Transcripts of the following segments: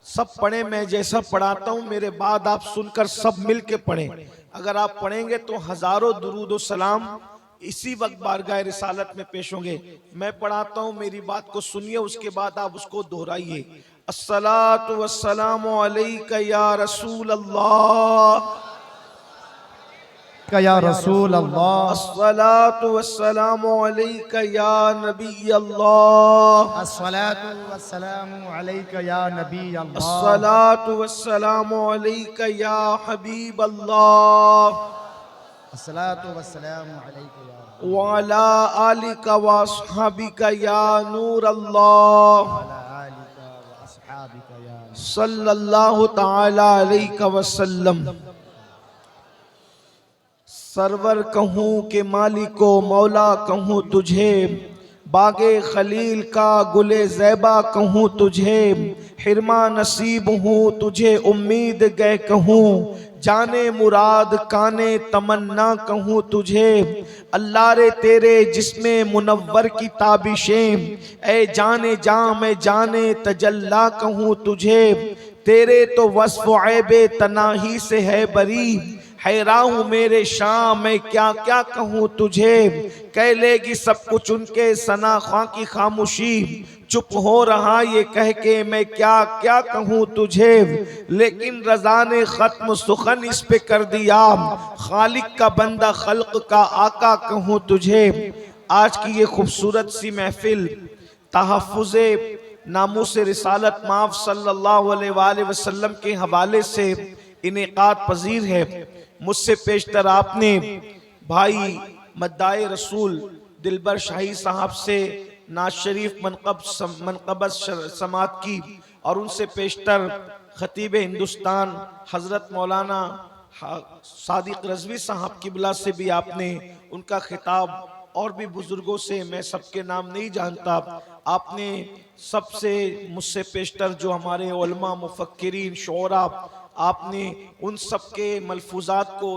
सब पढ़े, मैं जैसा पढ़ाता हूँ मेरे बाद आप सुनकर सब मिल के पढ़ें। अगर आप पढ़ेंगे तो हजारों दुरूद व सलाम इसी वक्त बारगाह रिसालत में पेश होंगे। मैं पढ़ाता हूँ, मेरी बात को सुनिए, उसके बाद आप उसको दोहराइए। अस्सलातु वस्सलामु अलैका या रसूल अल्लाह, या रसूल अल्लाह, अस्सलातु वस्सलामु अलैका या नबी अल्लाह, अस्सलातु वस्सलामु अलैका या नबी अल्लाह, अस्सलातु वस्सलामु अलैका या हबीब अल्लाह, अस्सलातु वस्सलामु अलैका या वाला आलिका व अस्हाबिका या नूर अल्लाह, आलिका व अस्हाबिका या सल्लल्लाहु ताला अलैहि वसल्लम। सरवर कहूँ के मालिको मौला कहूँ तुझे, बागे खलील का गुले ज़ैबा कहूँ तुझे, हिरमा नसीब हूँ तुझे उम्मीद गए कहूँ, जाने मुराद काने तमन्ना कहूँ तुझे। अल्लाह रे तेरे जिस्मे मुनव्वर की ताबिशें, ए जाने जा मैं जाने तजल्ला कहूँ तुझे। तेरे तो वस्फ़ ऐबे तनाही से है बरी, हैरान हूँ मेरे शाम मैं क्या क्या कहूँ तुझे। कह लेगी सब कुछ उनके सना ख्वां की खामोशी, चुप हो रहा ये कह के मैं क्या क्या कहूँ तुझे। लेकिन रज़ा ने ख़त्म सुखन इस पे कर दिया, खालिक का बंदा खल्क का आका कहूँ तुझे। आज की ये खूबसूरत सी महफिल तहफ़्फ़ुज़े नामूस रिसालत माफ़ सल्लल्लाहु अलैहि वसल्लम के हवाले से इनेकाद पजीर है। मुझसे पेशतर आपने भाई मद्दाए रसूल दिलबर शाही साहब से नाज शरीफ मनक़बत समात की, और उनसे पेशतर खतीब हिंदुस्तान हज़रत मौलाना सादिक रज़वी साहब किबला से भी आपने उनका खिताब, और भी बुजुर्गों से मैं सबके नाम नहीं जानता, आपने सबसे मुझसे पेशतर जो हमारे उलमा मुफक्किरीन शोरा, आपने उन सब के मलफूजात को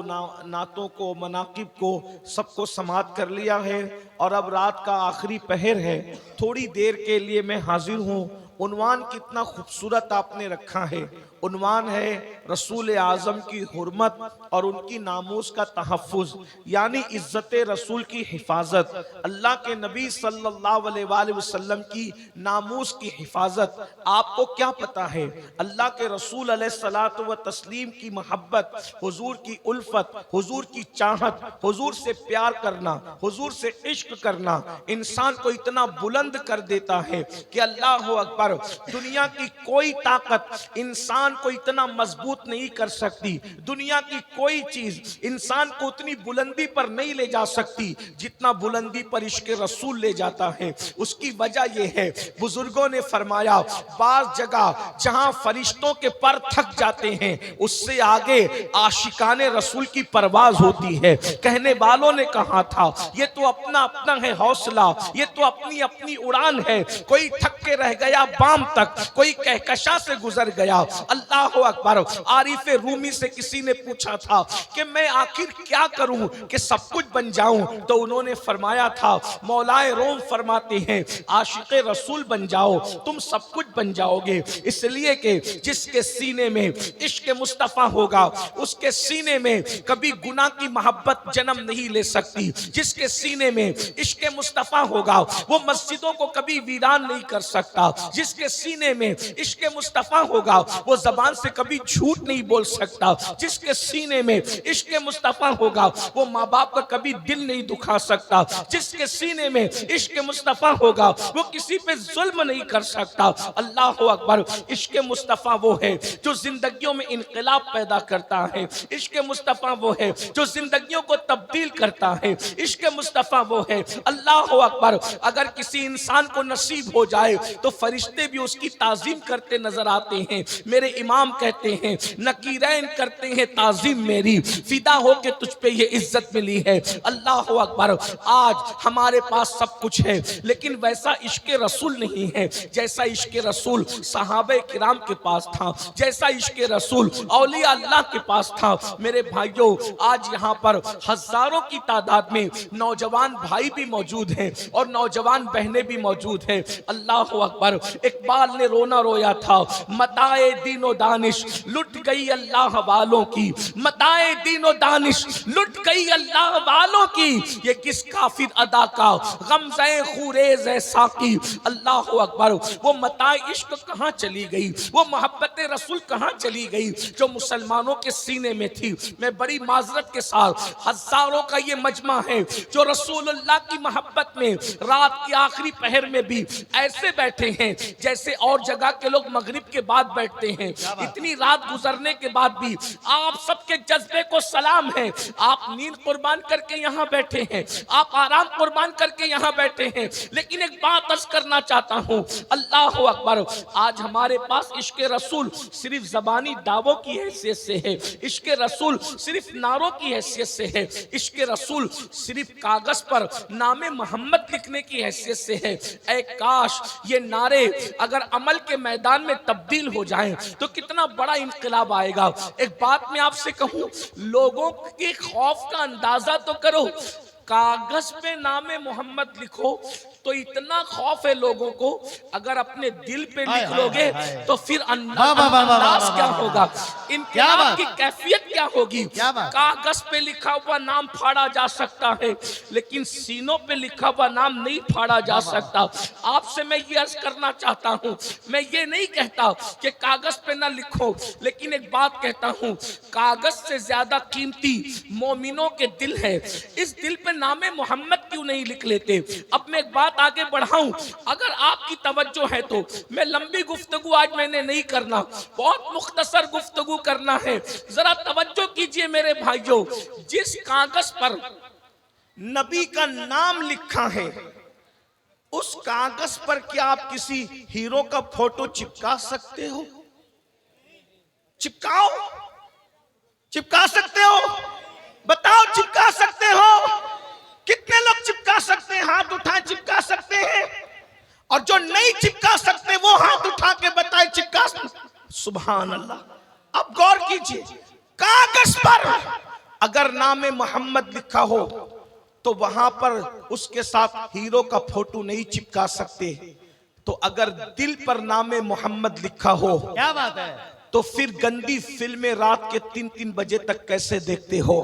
नातों को मनाकिब को सबको समात कर लिया है। और अब रात का आखिरी पहर है, थोड़ी देर के लिए मैं हाजिर हूँ। उन्वान कितना खूबसूरत आपने रखा है, उन्वान है रसूल आज़म की हुर्मत और उनकी नामूस का तहफ़्फ़ुज़, यानी इज़्ज़त रसूल की हिफाजत, अल्लाह के नबी सल्लल्लाहु अलैहि वसल्लम की नामूस की हिफाजत। आपको क्या पता है अल्लाह के रसूल अलैहिस्सलातु व तस्लीम की मोहब्बत, हुजूर की उल्फत, हुजूर की चाहत, हुजूर से प्यार करना, हुजूर से इश्क करना इंसान को इतना बुलंद कर देता है कि अल्लाह अकबर, दुनिया की कोई ताकत इंसान को इतना मजबूत नहीं कर सकती, दुनिया की कोई चीज इंसान को उतनी बुलंदी पर नहीं ले जा सकती जितना बुलंदी पर इश्क रसूल ले जाता है। उसकी वजह यह है, बुजुर्गों ने फरमाया, बाज जगह जहां फरिश्तों के पर थक जाते हैं उससे आगे आशिकाने रसूल की परवाज होती है। कहने वालों ने कहा था ये तो अपना अपना है हौसला, ये तो अपनी अपनी उड़ान है, कोई थक के रह गया बाम तक, कोई कहकशा से गुजर गया। अल्लाह अकबर। आरिफ रूमी से किसी ने पूछा था कि मैं आखिर क्या करूं कि सब कुछ बन जाऊं, तो उन्होंने फरमाया था, मौलाए रोम फरमाते हैं आशिक रसूल बन जाओ तुम सब कुछ बन जाओगे। इसलिए कि जिसके सीने में इश्क मुस्तफा होगा उसके सीने में कभी गुनाह की मोहब्बत जन्म नहीं ले सकती। जिसके सीने में इश्क मुस्तफा होगा वो मस्जिदों को कभी वीरान नहीं कर सकता। जिसके सीने में इश्क मुस्तफा होगा वो जबान से कभी झूठ नहीं बोल सकता। जिसके सीने में इश्क मुस्तफा होगा वो माँ बाप का कभी दिल नहीं दुखा सकता। जिसके सीने में इश्क मुस्तफा होगा वो किसी पे जुल्म नहीं कर सकता। अल्लाह अकबर। इश्क मुस्तफा वो है जो जिंदगियों में इनकलाब पैदा करता है। इश्क मुस्तफा वो है जो जिंदगियों को तब्दील करता है। इश्क मुस्तफा वो है, अल्लाह अकबर, अगर किसी इंसान को नसीब हो जाए तो फरिश्ते भी उसकी ताजीम करते नजर आते हैं। मेरे इमाम कहते हैं नकीरैन करते हैं ताजीम मेरी, फिदा हो के तुझ पे ये इज्जत मिली है। अल्लाह अकबर। आज हमारे पास सब कुछ है लेकिन वैसा इश्क रसूल नहीं है जैसा इश्क रसूल सहाबे किराम के पास था, जैसा इश्क रसूल औलिया अल्लाह के पास था। मेरे भाइयों, आज यहाँ पर हजारों की तादाद में नौजवान भाई भी मौजूद हैं और नौजवान बहनें भी मौजूद हैं। अल्लाह अकबर। इकबाल ने रोना रोया था, मताए दीनो दानिश लुट गई अल्लाह वालों की, मताए दीनो दानिश लुट गई अल्लाह वालों की, ये किस काफिर अदा का गमज़े खुरेज है साकी। अल्लाह अकबर। वो मताए इश्क कहाँ चली गई, वो मोहब्बत रसूल कहाँ चली गई जो मुसलमानों के सीने में थी। मैं बड़ी माजरत के साथ, हजारों का ये मजमा है जो रसूलुल्लाह की मोहब्बत में रात की आखिरी पहर में भी ऐसे बैठे हैं जैसे और जगह के लोग मगरिब के बाद बैठते हैं। इतनी रात गुजरने के बाद भी आप सबके जज्बे को सलाम है। आप नींद कुर्बान करके यहाँ बैठे हैं, आप आराम कुर्बान करके यहाँ बैठे हैं, लेकिन एक बात अर्ज करना चाहता हूँ, अल्लाह अकबर। आज हमारे पास इश्क रसूल सिर्फ जबानी दावों की हैसियत से है, इश्क रसूल सिर्फ नारों की हैसियत से है, इश्क रसूल सिर्फ कागज पर नामे मोहम्मद लिखने की हैसियत से है। ऐ काश ये नारे अगर अमल के मैदान में तब्दील हो जाएं तो कितना बड़ा इनकलाब आएगा। एक बात मैं आपसे कहूं, लोगों के खौफ का अंदाजा तो करो। कागज पे नामे मोहम्मद लिखो तो इतना खौफ है लोगों को, अगर अपने दिल पे लिख लोगे तो फिर अंदाज क्या होगा, इनकलाब की कैफियत क्या होगी। कागज पे लिखा हुआ नाम फाड़ा जा सकता है, लेकिन सीनों पे लिखा हुआ नाम नहीं फाड़ा जा सकता। आपसे मैं ये अर्ज करना चाहता हूँ, मैं ये नहीं कहता कि कागज पे ना लिखो, लेकिन एक बात कहता हूँ, कागज से ज्यादा कीमती मोमिनों के दिल है। इस दिल पे नामे मोहम्मद क्यों नहीं लिख लेते। अब मैं एक बात आगे बढ़ाऊं, अगर आपकी तवज्जो है तो मैं लंबी गुफ्तगू आज मैंने नहीं करना, बहुत मुख्तसर गुफ्तगू करना है। जरा तवज्जो कीजिए मेरे भाइयों, जिस कागज पर नबी का नाम लिखा है उस कागज पर क्या आप किसी हीरो का फोटो चिपका सकते हो? चिपकाओ, चिपका सकते हो? बताओ, चिपका सकते हो? कितने लोग चिपका सकते हैं? हाथ उठा चिपका सकते हैं। और जो नहीं चिपका सकते वो हाथ उठा के बताए चिपका। सुभान अल्लाह। अब गौर कीजिए, कागज पर अगर नामे मोहम्मद लिखा हो तो वहां पर उसके साथ हीरो का फोटो नहीं चिपका सकते, तो अगर दिल पर नामे मोहम्मद लिखा हो, क्या बात है, तो फिर गंदी फिल्में रात के 3-3 बजे तक कैसे देखते हो?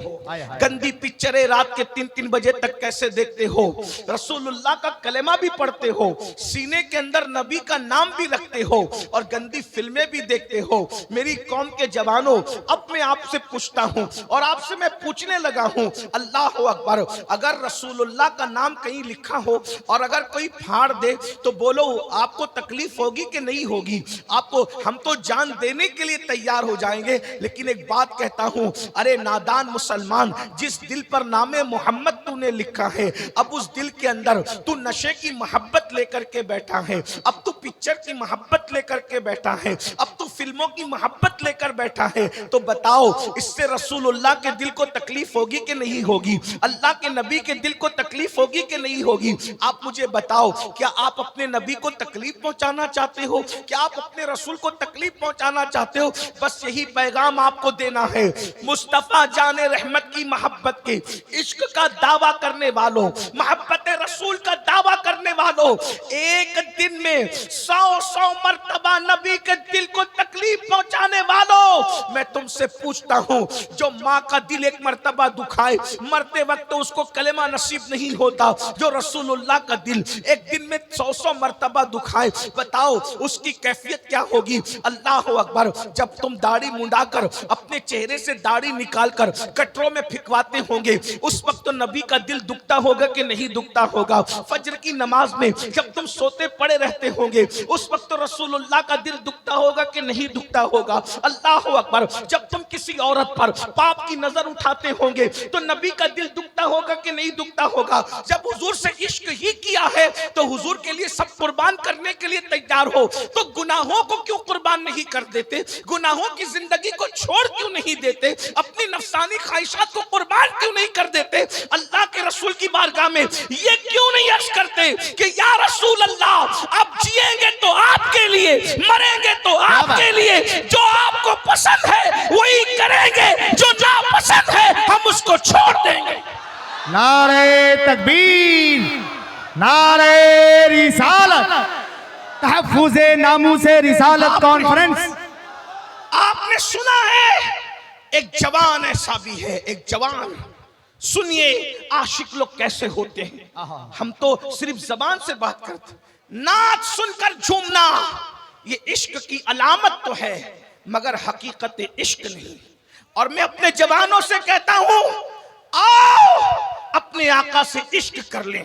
गंदी पिक्चरें रात के 3-3 बजे तक कैसे देखते हो? रसूलुल्लाह का कलेमा भी पढ़ते हो, सीने के अंदर नबी का नाम भी रखते हो और गंदी फिल्में भी देखते हो। मेरी कौम के जवानों, अब मैं आपसे पूछता हूं और आपसे मैं पूछने लगा हूं, अल्लाह अकबर, अगर रसूलुल्लाह का नाम कहीं लिखा हो और अगर कोई फाड़ दे तो बोलो आपको तकलीफ होगी कि नहीं होगी? आपको, हम तो जान देने के लिए तैयार हो जाएंगे, लेकिन एक बात कहता हूं, अरे नादान मुसलमान, जिस दिल पर नामे मोहम्मद तूने लिखा है, अब उस दिल के अंदर तू नशे की मोहब्बत लेकर के बैठा है, अब तू पिक्चर की मोहब्बत लेकर के बैठा है, अब तू फिल्मों की मोहब्बत लेकर बैठा है, तो बताओ इससे रसूलुल्लाह के दिल को तकलीफ होगी कि नहीं होगी? अल्लाह के नबी के दिल को तकलीफ होगी कि नहीं होगी? आप मुझे बताओ, क्या आप अपने नबी को तकलीफ पहुंचाना चाहते हो? क्या आप अपने रसूल को तकलीफ पहुंचाना चाहते हो? बस यही पैगाम आपको देना है। मुस्तफा जाने रहमत की मोहब्बत के इश्क का दावा करने वालों, मोहब्बत रसूल का दावा करने वालों, एक दिन में 100 मर्तबा नबी के दिल को तकलीफ पहुंचाने वालों, मैं तुमसे पूछता हूं, जो माँ का दिल एक मर्तबा दुखाए, मरते वक्त तो उसको कलेमा नसीब नहीं होता, जो रसूलुल्लाह का दिल एक दिन में 100 मर्तबा दुखाए, बताओ उसकी कैफियत क्या होगी? अल्लाह अकबर। जब तुम दाढ़ी मुंडाकर अपने चेहरे से दाढ़ी निकालकर कटरों में फिकवाते होंगे, उस वक्त तो नबी का दिल दुखता होगा कि नहीं दुखता होगा? फजर की नमाज में जब तुम सोते पड़े रहते होंगे, उस वक्त तो रसूलुल्लाह का दिल दुखता होगा कि नहीं दुखता होगा? अल्लाह अकबर। जब तुम किसी औरत पर पाप की नजर उठाते होंगे तो नबी का दिल दुखता होगा कि नहीं दुखता होगा? जब हुजूर से इश्क ही किया है तो हुजूर के लिए सब कुर्बान करने के लिए तैयार हो, तो गुनाहों को क्यों कुर्बान नहीं कर देते? गुनाहों की जिंदगी को छोड़ क्यों नहीं देते? अपनी नफसानी ख्वाहिशात को कुर्बान क्यों नहीं कर देते? अल्लाह के रसूल की बारगाह में ये क्यों नहीं अर्ज करते कि या रसूल अल्लाह, आप जिएंगे तो आपके लिए, मरेंगे तो आपके लिए, जो आपको पसंद है वही करेंगे, जो ना पसंद है हम उसको छोड़ देंगे। नारे तकबीर, नारे रिसालत, तहफ़्फ़ुज़ नामूसे रिसालत कॉन्फ्रेंस। आपने सुना है, एक जवान ऐसा भी है, एक जवान। सुनिए आशिक लोग कैसे होते हैं। हम तो सिर्फ जबान से बात करते, नाच सुनकर झूमना ये इश्क की अलामत तो है, मगर हकीकत इश्क नहीं। और मैं अपने जवानों से कहता हूं, आओ अपने आका से इश्क कर लें।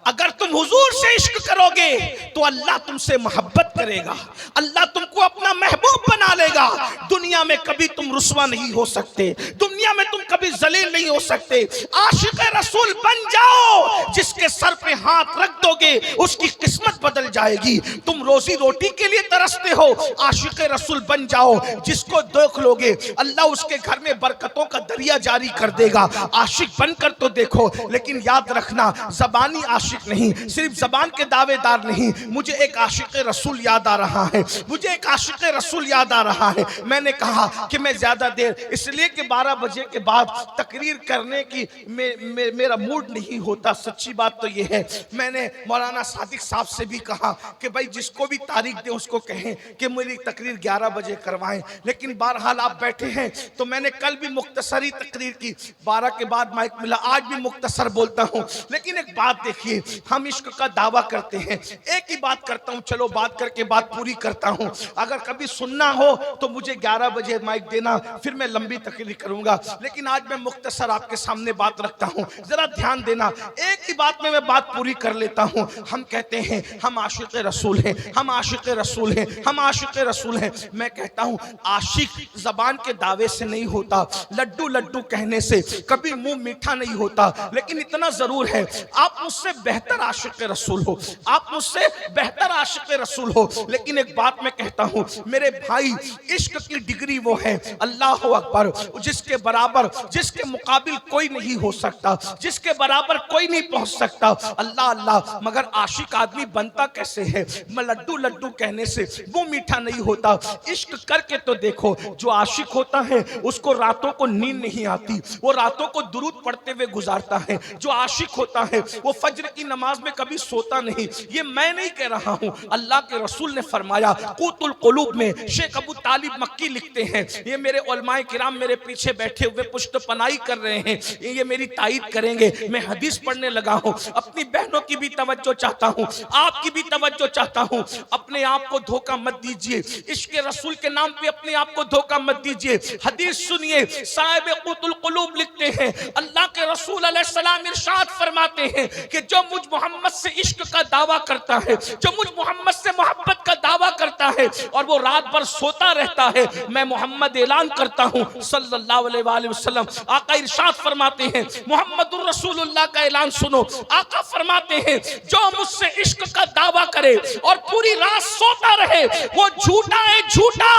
अगर तुम हुजूर से इश्क करोगे तो अल्लाह तुमसे मोहब्बत करेगा, अल्लाह तुमको अपना महबूब बना लेगा। दुनिया में कभी तुम रुस्वा नहीं हो सकते, दुनिया में तुम कभी जलील नहीं हो सकते। आशिक रसूल बन जाओ, जिसके सर पे हाथ रख दोगे उसकी किस्मत बदल जाएगी। तुम रोजी रोटी के लिए तरसते हो, आशिक रसूल बन जाओ, जिसको देख लोगे अल्लाह उसके घर में बरकतों का दरिया जारी कर देगा। आशिक बनकर तो देखो, लेकिन याद रखना जबानी आशिक नहीं, सिर्फ जबान के दावेदार नहीं। मुझे एक आशिक रसूल याद आ रहा है, मुझे एक आशिक रसूल याद आ रहा है। मैंने कहा कि मैं ज्यादा देर इसलिए कि 12 बजे के बाद तकरीर करने की मेरा मूड नहीं होता। सच्ची बात तो ये है, मैंने मौलाना सादिक साहब से भी कहा कि भाई जिसको भी तारीख दे उसको कहें कि मेरी तकरीर 11 बजे करवाएं, लेकिन बहरहाल आप बैठे हैं तो मैंने कल भी मुख्तसरी तकरीर की, 12 के बाद माइक मिला, आज भी मुख्तसर बोलता हूं। लेकिन एक बात देखिए, हम इश्क का दावा करते हैं, एक ही बात करता हूं, चलो बात करके बात पूरी करता हूं। अगर कभी सुनना हो तो मुझे 11 बजे माइक देना, फिर मैं लंबी तकरीर करूंगा। लेकिन आज मैं मुख्तसर आपके सामने बात रखता हूं, जरा ध्यान देना। एक ही बात में मैं बात पूरी कर लेता हूं। हम कहते हैं हम आशिक रसूल हैं, हम आशिक रसूल हैं, हम आशिक रसूल हैं। मैं कहता हूं आशिक जबान के दावे से नहीं होता, लड्डू लड्डू कहने से कभी मुंह मीठा नहीं होता। लेकिन इतना जरूर है, आप मुझसे बेहतर आशिक रसूल हो, आप मुझसे बेहतर आशिक रसूल हो। लेकिन एक बात मैं कहता हूं मेरे भाई, इश्क की डिग्री वो है, अल्लाह अकबर, जिसके बराबर जिसके मुकाबिल कोई नहीं हो सकता, जिसके बराबर कोई नहीं पहुंच सकता। अल्लाह अल्लाह, मगर आशिक आदमी बनता कैसे है? लड्डू लड्डू कहने से वो मीठा नहीं होता। इश्क करके तो देखो, जो आशिक होता है उसको रातों को नींद नहीं आती, वो रातों को दुरूद पढ़ते हुए गुजारता है। जो आशिक होता है वो फज्र की नमाज में कभी सोता नहीं। ये मैं नहीं कह रहा हूं, अल्लाह के रसूल ने फरमाया। क़ूतुल क़ुलूब में शेख अबू तालिब मक्की लिखते हैं, ये मेरे उलमाए किराम मेरे पीछे बैठे हुए पुष्टपनाही कर रहे हैं, ये मेरी तायीद करेंगे। मैं हदीस पढ़ने लगा हूं, अपनी बहनों की भी तवज्जो चाहता हूं, आपकी भी तवज्जो चाहता हूं। अपने आप को धोखा मत दीजिए, इश्क रसूल के नाम पे अपने आप को धोखा मत दीजिए। हदीस सुनिए, साहिब क़ूतुल क़ुलूब लिखते हैं, अल्लाह के रसूल अलैहिस्सलाम इरशाद फरमाते हैं कि जो मुझ मोहम्मद से इश्क का दावा करता है, जो मुझ मोहम्मद से मोहब्बत का दावा करता है और वो रात भर सोता रहता है, मैं मोहम्मद ऐलान करता हूं सल्लल्लाहु अलैहि वसल्लम। आका इरशाद फरमाते हैं, मोहम्मदुर रसूलुल्लाह का ऐलान सुनो। आका फरमाते हैं, जो मुझसे इश्क का दावा करे और पूरी रात सोता रहे, वो झूठा है, झूठा,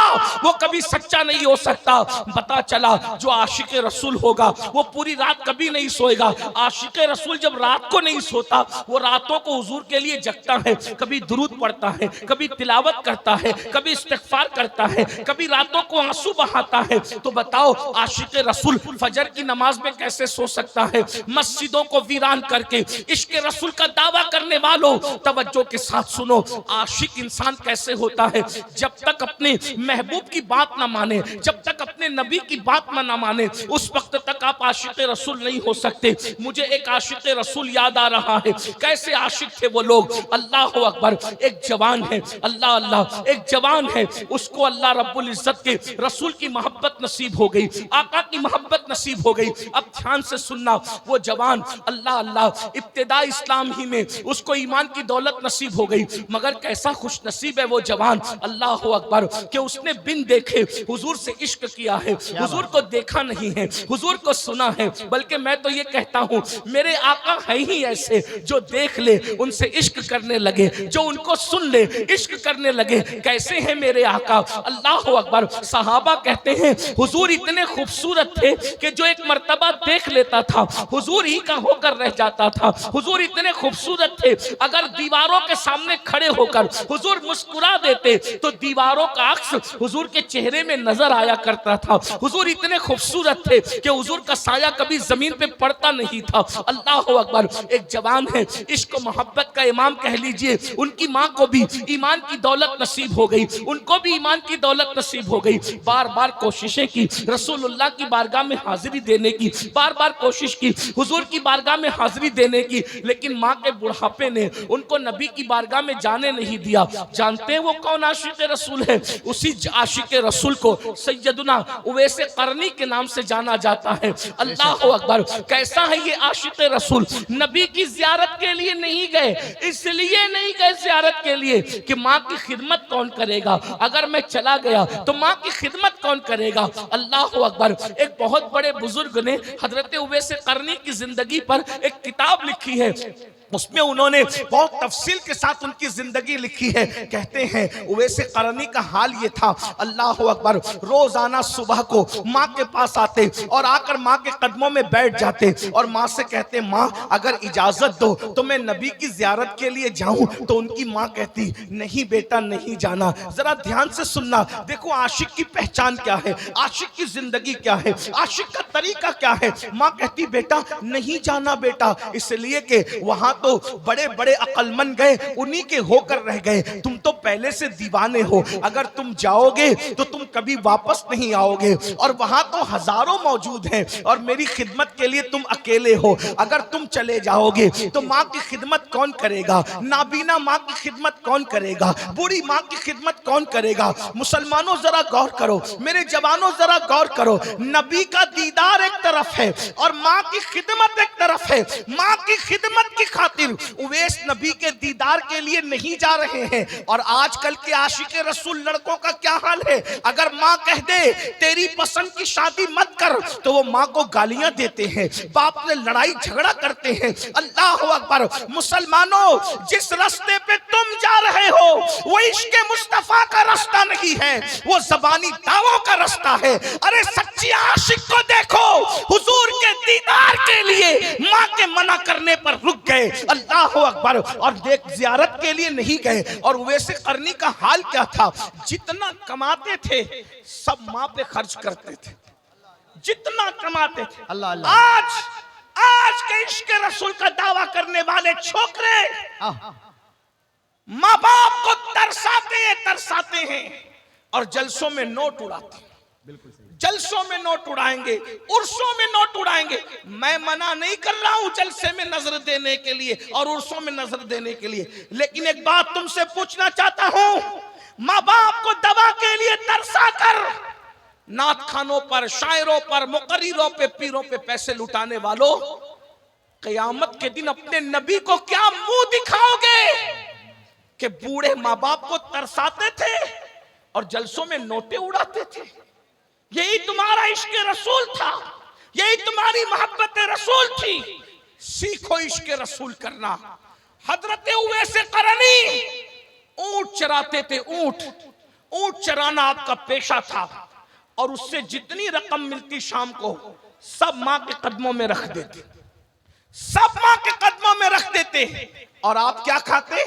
वो कभी सच्चा नहीं हो सकता। पता चला जो आशिक रसूल होगा वो पूरी रात कभी नहीं सोएगा। आशिक रसूल जब रात को नहीं सोता, वो रातों को हुजूर के लिए जगता है, कभी दुरूद पढ़ता है, कभी तिलावत करता है, कभी इस्तिग़फ़ार करता है, कभी रातों को आंसू बहाता है। तो बताओ आशिक रसूल फजर की नमाज में कैसे सो सकता है? मस्जिदों को वीरान करके इश्क रसूल का दावा करने वालों, तवज्जो के साथ सुनो, आशिक इंसान कैसे होता है? जब तक अपने महबूब की बात ना माने, जब तक अपने नबी की बात ना माने, उस वक्त तक आप आशिक रसूल नहीं हो सकते। मुझे एक आशिक रसूल याद आ रहा है। कैसे आशिक थे वो लोग? अल्लाह अकबर, एक जवान है, अल्लाह अल्लाह, एक जवान है, उसको अल्लाह रब्बुल इज्जत के रसूल की मोहब्बत नसीब हो गई, आका की मोहब्बत नसीब हो गई। अब ध्यान से सुनना, वो जवान अल्लाह अल्लाह, इब्तिदा इस्लाम ही में उसको ईमान की दौलत नसीब हो गई, मगर कैसा खुश नसीब है वो जवान, अल्लाह अकबर, कि उसने बिन देखे हुजूर से इश्क किया है। हुजूर को देखा नहीं है, हुजूर को सुना है, बल्कि मैं तो ये कहता हूँ मेरे आका है ही ऐसे, जो देख ले उनसे इश्क करने लगे, जो उनको सुन ले इश्क करने लगे। कैसे हैं मेरे आका? अल्लाह अकबर। सहाबा कहते हैं हुजूर इतने खूबसूरत थे कि जो एक मर्तबा देख लेता था हुजूर ही का होकर रह जाता था। हुजूर इतने खूबसूरत थे, अगर दीवारों के सामने खड़े होकर हुजूर मुस्कुरा देते तो दीवारों का अक्स हुजूर के चेहरे में नजर आया करता था। हुजूर इतने खूबसूरत थे कि हुजूर का साया कभी जमीन पे पड़ता नहीं था। अल्लाह अकबर। एक जवान है, इश्क मोहब्बत का इमाम कह लीजिए, उनकी माँ को भी ईमान की दौलत नसीब हो गई, उनको भी ईमान की दौलत नसीब हो गई। बार बार कोशिशें की रसूलुल्लाह की बारगाह में हाजिरी देने की, बार बार कोशिश की हुजूर की बारगाह में हाजिरी देने की, लेकिन माँ के बुढ़ापे ने उनको नबी की बारगाह में जाने नहीं दिया। जानते हैं वो कौन आशिक रसूल है? उसी आशिक रसूल को सैयदुना उवैसे करनी के नाम से जाना जाता है। अल्लाह अकबर। कैसा है ये आशिक रसूल? नबी की ज़ियारत के लिए नहीं गए, इसलिए नहीं गए ज़ियारत के लिए कि माँ की खिदमत कौन करेगा, अगर मैं चला गया तो माँ की खिदमत कौन करेगा। अल्लाह अकबर। एक बहुत बड़े बुजुर्ग ने हजरत उवैस करनी की जिंदगी पर एक किताब लिखी है, उसमें उन्होंने बहुत तफसील के साथ उनकी जिंदगी लिखी है। कहते हैं उवैस करनी का हाल ये था, अल्लाह अकबर, रोजाना सुबह को माँ के पास आते और आकर माँ के कदमों में बैठ जाते और माँ से कहते, माँ अगर इजाजत दो तो मैं नबी की जियारत के लिए जाऊं। तो उनकी माँ कहती, नहीं बेटा नहीं जाना। जरा ध्यान से सुनना, देखो आशिक की पहचान क्या है, आशिक की जिंदगी क्या है, आशिक का तरीका क्या है। माँ कहती, बेटा नहीं जाना बेटा, इसलिए कि वहां तो बड़े बड़े अक्लमंद गए, उन्हीं के होकर रह गए, तुम तो पहले से दीवाने हो, अगर तुम जाओगे तो तुम कभी वापस नहीं आओगे, और वहां तो हजारों मौजूद हैं और मेरी खिदमत के लिए तुम अकेले हो, अगर तुम चले जाओगे तो माँ की खिदमत कौन करेगा, नाबीना माँ की खिदमत कौन करेगा, बूढ़ी माँ की खिदमत कौन करेगा। मुसलमानों जरा गौर करो, मेरे जवानों जरा गौर करो, नबी का दीदार एक तरफ है और माँ की खिदमत एक तरफ है। माँ की खिदमत की खातिर उवैस नबी के दीदार के लिए नहीं जा रहे हैं। और आजकल के आशिक रसूल लड़कों का क्या हाल है, अगर माँ कह दे तेरी पसंद की शादी मत कर तो वो माँ को गालियां देते हैं, बाप से लड़ाई झगड़ा करते हैं। अल्लाह अकबर। मुसलमानों, जिस रास्ते पे तुम जा रहे हो वो इश्क मुस्तफा का रास्ता नहीं है, वो ज़बानी दावों का रास्ता है। अरे सच्ची आशिक को देखो, हुजूर के दीदार के लिए माँ के मना करने पर रुक गए। अल्लाह अकबर। और देख ज़ियारत के लिए नहीं गए। और उवैस करनी का हाल क्या था, जितना कमाते थे सब माँ पे खर्च करते थे, जितना कमाते थे। अल्लाह अल्लाह। आज के इश्क रसूल का दावा करने वाले छोकरे माँ बाप को तरसाते हैं और जलसों में नोट उड़ाते हैं। बिल्कुल सही। जलसों में नोट उड़ाएंगे, उर्सों में नोट उड़ाएंगे। मैं मना नहीं कर रहा हूं जलसे में नजर देने के लिए और उर्सों में नजर देने के लिए, लेकिन एक बात तुमसे पूछना चाहता हूं, माँ बाप को दवा के लिए तरसा कर नात खानों पर, शायरों पर, मुकर्रिरों पे, पीरों पे पैसे लुटाने वालों, क़यामत के दिन अपने नबी को क्या मुंह दिखाओगे कि बूढ़े माँ बाप को तरसाते थे और जलसों में नोटे उड़ाते थे। यही तुम्हारा इश्क रसूल था, यही तुम्हारी मोहब्बत रसूल थी। सीखो इश्क रसूल करना। हजरत उवैस करनी ऊंट चराते थे, ऊंट चराना आपका पेशा था और उससे जितनी रकम मिलती शाम को सब माँ के कदमों में रख देते, सब माँ के कदमों में रख देते। और आप क्या खाते?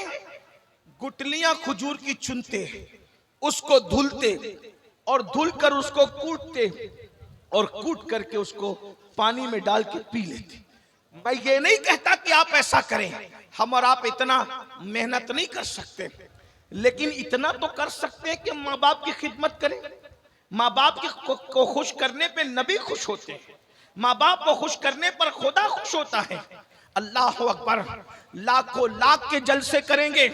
गुटलियां खजूर की चुनते, उसको धुलते और धुलकर उसको कूटते और कूट करके उसको पानी में डाल के पी लेते। मैं ये नहीं कहता कि आप ऐसा करें, हम और आप इतना मेहनत नहीं कर सकते, लेकिन इतना तो कर सकते हैं कि माँ बाप की खिदमत करें। माँ बाप को खुश करने पे नबी खुश होते हैं, माँ बाप को खुश करने पर खुदा खुश होता है। अल्लाह अकबर। लाखों लाख के जलसे करेंगे,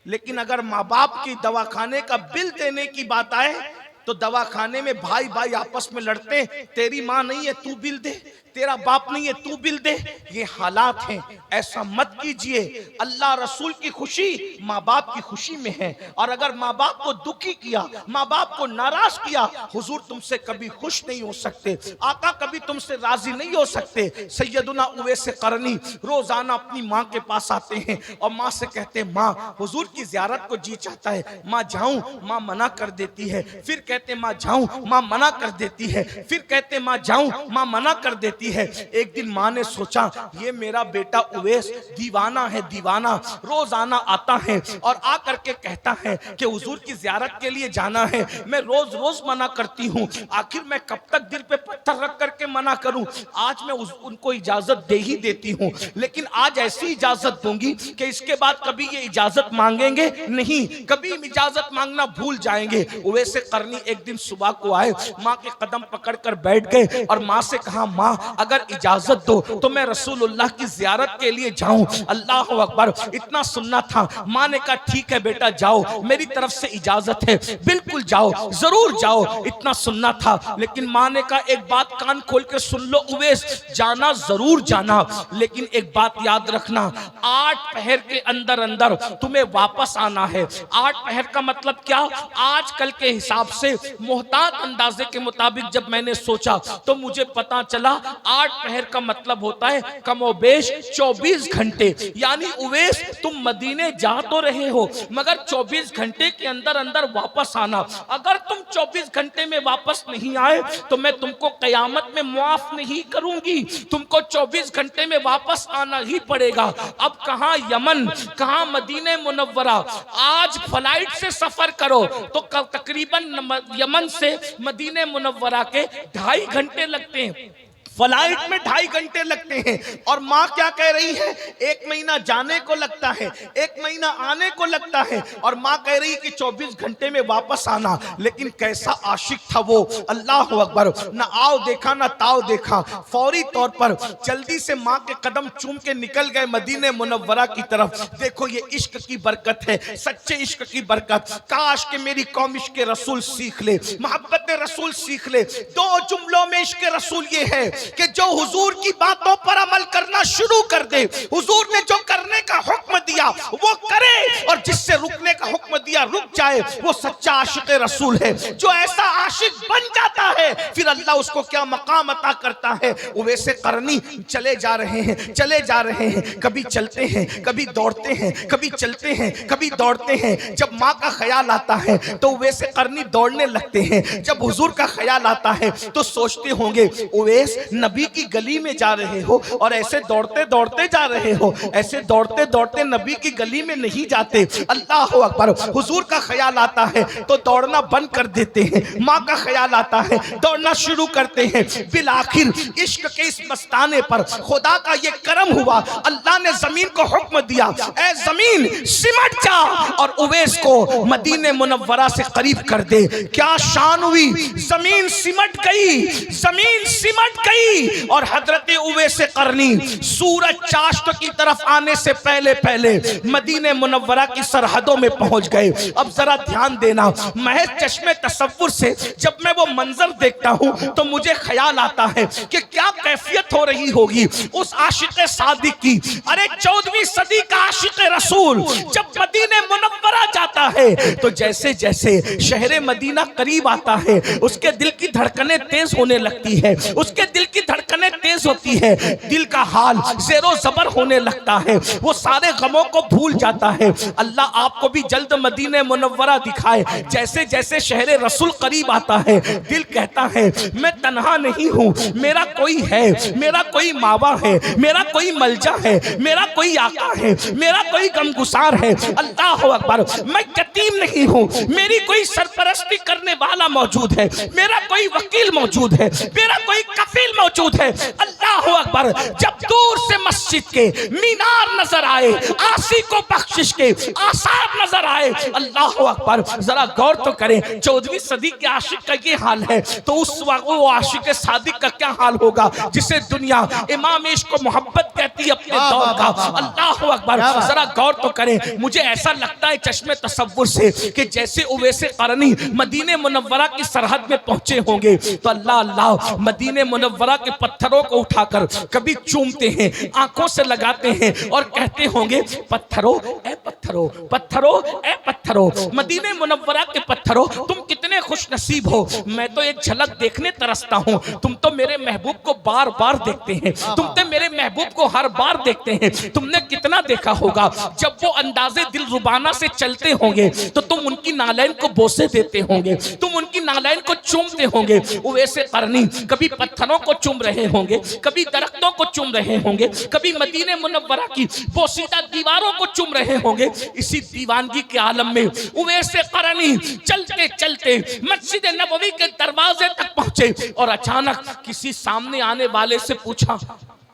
लेकिन अगर माँ बाप की दवाखाने का बिल देने की बात आए तो दवाखाने में भाई भाई आपस में लड़ते, तेरी माँ नहीं है तू बिल दे, तेरा बाप नहीं है तू बिल दे। ये हालात हैं, ऐसा मत कीजिए। अल्लाह रसूल की खुशी माँ बाप की खुशी में है, और अगर माँ बाप को दुखी किया, माँ बाप को नाराज किया, हुजूर तुमसे कभी खुश नहीं हो सकते, आका कभी तुमसे राजी नहीं हो सकते। सैयदुना उवैस करनी रोजाना अपनी माँ के पास आते हैं और माँ से कहते हैं, माँ हुजूर की ज़ियारत को जी चाहता है, माँ जाऊं, माँ मना कर देती है, फिर कहते माँ जाऊं, माँ मना कर देती है, फिर कहते माँ जाऊं, माँ मना कर देती देती है। एक दिन माँ ने सोचा ये मेरा बेटा उवैस दीवाना है, दीवाना, रोजाना आता है और आ करके कहता है कि हुजूर की ज़ियारत के लिए जाना है, मैं रोज रोज मना करती हूँ, आखिर मैं कब तक दिल पे पत्थर रख करके मना करूं। आज मैं उनको इजाजत दे ही देती हूँ, लेकिन आज ऐसी इजाजत दूंगी कि इसके बाद कभी ये इजाजत मांगेंगे नहीं, कभी इजाजत मांगना भूल जाएंगे। उवैस करनी एक दिन सुबह को आए, माँ के कदम पकड़कर बैठ गए और माँ से कहा, माँ अगर इजाजत दो तो मैं रसूलुल्लाह की ज़ियारत के लिए जाऊं। अल्लाह अकबर, इतना सुनना था। माँ ने कहा ठीक है बेटा जाओ, मेरी तरफ से इजाजत है, बिल्कुल जाओ, जरूर जाओ, इतना सुनना था। लेकिन माँ ने कहा एक बात कान खोल के सुन लो उवैस, जाना जरूर जाना, लेकिन एक बात याद रखना, 8 पहर के अंदर अंदर तुम्हें वापस आना है। 8 पहर का मतलब क्या? आजकल के हिसाब से मोहतात अंदाजे के मुताबिक जब मैंने सोचा तो मुझे पता चला 8 पहर का मतलब होता है कमोबेश 24 घंटे। यानी उवैस तुम मदीने जा तो रहे हो मगर 24 घंटे के अंदर अंदर वापस आना। अगर तुम 24 घंटे में वापस नहीं आए तो मैं तुमको कयामत में माफ नहीं करूंगी, तुमको 24 घंटे में वापस आना ही पड़ेगा। अब कहां यमन, कहां मदीने मुनव्वरा। आज फ्लाइट से सफर करो तो तकरीबन यमन से मदीने मुनव्वरा के 2.5 घंटे लगते हैं, फ्लाइट में 2.5 घंटे लगते हैं। और माँ क्या कह रही है, 1 महीना जाने को लगता है, 1 महीना आने को लगता है, और माँ कह रही है कि 24 घंटे में वापस आना। लेकिन कैसा आशिक था वो, अल्लाह अकबर, ना आओ देखा ना ताओ देखा, फौरी तौर पर जल्दी से माँ के कदम चूम के निकल गए मदीने मुनव्वरा की तरफ। देखो ये इश्क की बरकत है, सच्चे इश्क की बरकत। काश के मेरी कौम इश्क रसूल सीख ले, मोहब्बत रसूल सीख ले। 2 जुमलों में इश्क रसूल ये है कि जो हुजूर की बातों पर अमल करना शुरू कर दे, हुजूर ने जो करने का हुक्म दिया वो करे, और जिससे रुकने का हुक्म दिया रुक जाए, वो सच्चा आशिक रसूल है। जो ऐसा आशिक बन जाता है फिर अल्लाह उसको क्या मकाम अता करता है। उवैस करनी चले जा रहे हैं, चले जा रहे हैं, कभी चलते हैं, कभी दौड़ते हैं, कभी चलते हैं, कभी दौड़ते हैं। जब माँ का ख्याल आता है तो उवैस करनी दौड़ने लगते हैं। जब हुजूर का ख्याल आता है तो सोचते होंगे उवैस नबी की गली में जा रहे हो और ऐसे दौड़ते दौड़ते जा रहे हो, ऐसे दौड़ते दौड़ते नबी की गली में नहीं जाते। अल्लाह अकबर, हुजूर का ख्याल आता है तो दौड़ना बंद कर देते हैं, माँ का ख्याल आता है दौड़ना शुरू करते हैं। बिल आखिर इश्क के इस मस्ताने पर खुदा का ये करम हुआ, अल्लाह ने जमीन को हुक्म दिया, ऐ जमीन सिमट जा और उवैस को मदीने मुनव्वरा से करीब कर दे। क्या शान हुई, जमीन सिमट गई, जमीन सिमट गई। और हजरत उवैस करनी सूरज चाश्त की तरफ आने से पहले पहले मदीने मुनव्वरा की सरहदों में पहुंच गए। अब जरा ध्यान देना, महज चश्मे तसव्वुर से जब मैं वो मंजर देखता हूं तो मुझे ख्याल आता है कि क्या कैफियत हो रही होगी उस आशिक सादिक की। अरे 14वीं सदी का आशिक रसूल जब मदीने मुनव्वरा जाता है तो जैसे जैसे शहर मदीना करीब आता है उसके दिल की धड़कनें तेज होने लगती है, उसके दिल की धड़कनें तेज होती है, दिल का हाल ज़ेरो ज़बर होने लगता है, वो सारे गमों को भूल जाता है। अल्लाह आपको भी जल्द मदीने मुनव्वरा दिखाए। जैसे जैसे शहर रसूल करीब आता है दिल कहता है मैं तन्हा नहीं हूँ, मेरा कोई है, मेरा कोई मावा है, मेरा कोई मलजा है, मेरा कोई आका है, मेरा कोई गमगुसार है। अल्लाह अकबर, मैं यतीम नहीं हूँ, मेरी कोई सरपरस्ती करने वाला मौजूद है, मेरा कोई वकील मौजूद है, मेरा कोई कफील मौजूद है। अल्लाह अकबर, जब दूर से मस्जिद के मीनार नजर आए, आसी को बख्शिश के आसार नजर आए, अल्लाह अकबर, जरा गौर तो करें, 14वीं सदी के आशिक का ये हाल है तो उस वक्त वो आशिक सादिक का क्या हाल होगा जिसे दुनिया इमाम इश्क को मोहब्बत कहती है अपने दौर का। अल्लाह अकबर, जरा गौर तो करें। मुझे ऐसा लगता है चश्मे तसव्वुर से कि जैसे उवैस करनी मदीने मुनव्वरा की सरहद में पहुंचे होंगे तो अल्लाह अल्लाह मदीने मुनव्वरा के पत्थरों को उठाकर कभी चूमते हैं, आंखों से लगाते हैं और कहते होंगे पत्थरों ए पत्थरों, पत्थरों ए पत्थरों, मदीने मुनव्वरा के पत्थरों तुम कितने खुश नसीब हो। मैं तो एक झलक देखने तरसता हूँ, तुम तो मेरे महबूब को बार बार देखते हैं, तुम तो मेरे महबूब को हर बार देखते हैं। तुमने कितना देखा होगा जब वो अंदाजे दिल रुबाना से चलते होंगे तो तुम उनकी नालैन को बोसे देते होंगे, तुम उनकी नालैन को चूमते होंगे। उवैस करनी कभी पत्थरों को चूम रहे होंगे, कभी दरख्तों को चूम रहे होंगे, कभी मदीने मुनव्वरा की पोशीदा दीवारों को चूम रहे होंगे। इसी दीवानगी के आलम में उवैस क़रनी चलते चलते मस्जिद नबवी के दरवाजे तक पहुंचे और अचानक किसी सामने आने वाले से पूछा,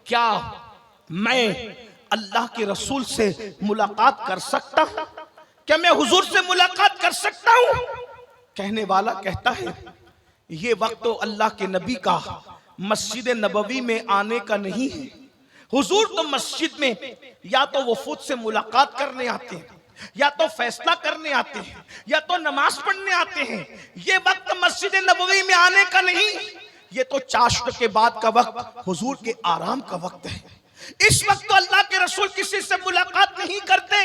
क्या मैं अल्लाह के रसूल से मुलाकात कर सकता हूं? क्या मैं हुजूर से मुलाकात कर सकता हूं? कहने वाला कहता है, ये वक्त तो अल्लाह के नबी का मस्जिद नबवी में आने का नहीं है। हुजूर तो मस्जिद में या तो वफूद से मुलाकात करने आते हैं, या तो फैसला करने आते हैं, या तो नमाज पढ़ने आते हैं। ये वक्त मस्जिद नबवी में आने का नहीं, ये तो चाश्त के बाद का वक्त हुजूर के आराम का वक्त है। इस वक्त तो अल्लाह के रसूल किसी से मुलाकात नहीं करते,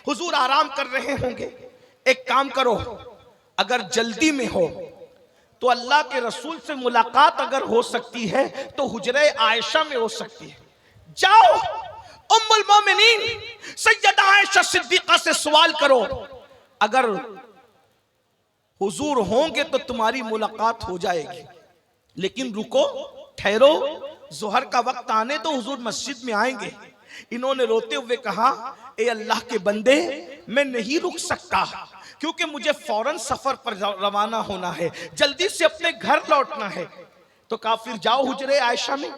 हुजूर आराम कर रहे होंगे। एक काम करो, अगर जल्दी में हो तो अल्लाह के रसूल से मुलाकात अगर हो सकती है तो हुजरे आयशा में हो सकती है। जाओ उम्मुल मोमिनीन सैयदा आयशा सिद्दीका से सवाल करो, अगर हुजूर होंगे तो तुम्हारी मुलाकात हो जाएगी। लेकिन रुको, ठहरो, जोहर का वक्त आने तो हुजूर मस्जिद में आएंगे। इन्होंने रोते हुए कहा, ए अल्लाह के बंदे, मैं नहीं रुक सकता क्योंकि मुझे फौरन सफर पर रवाना होना है, जल्दी से अपने घर लौटना है। तो कहा फिर जाओ हुजरे आयशा में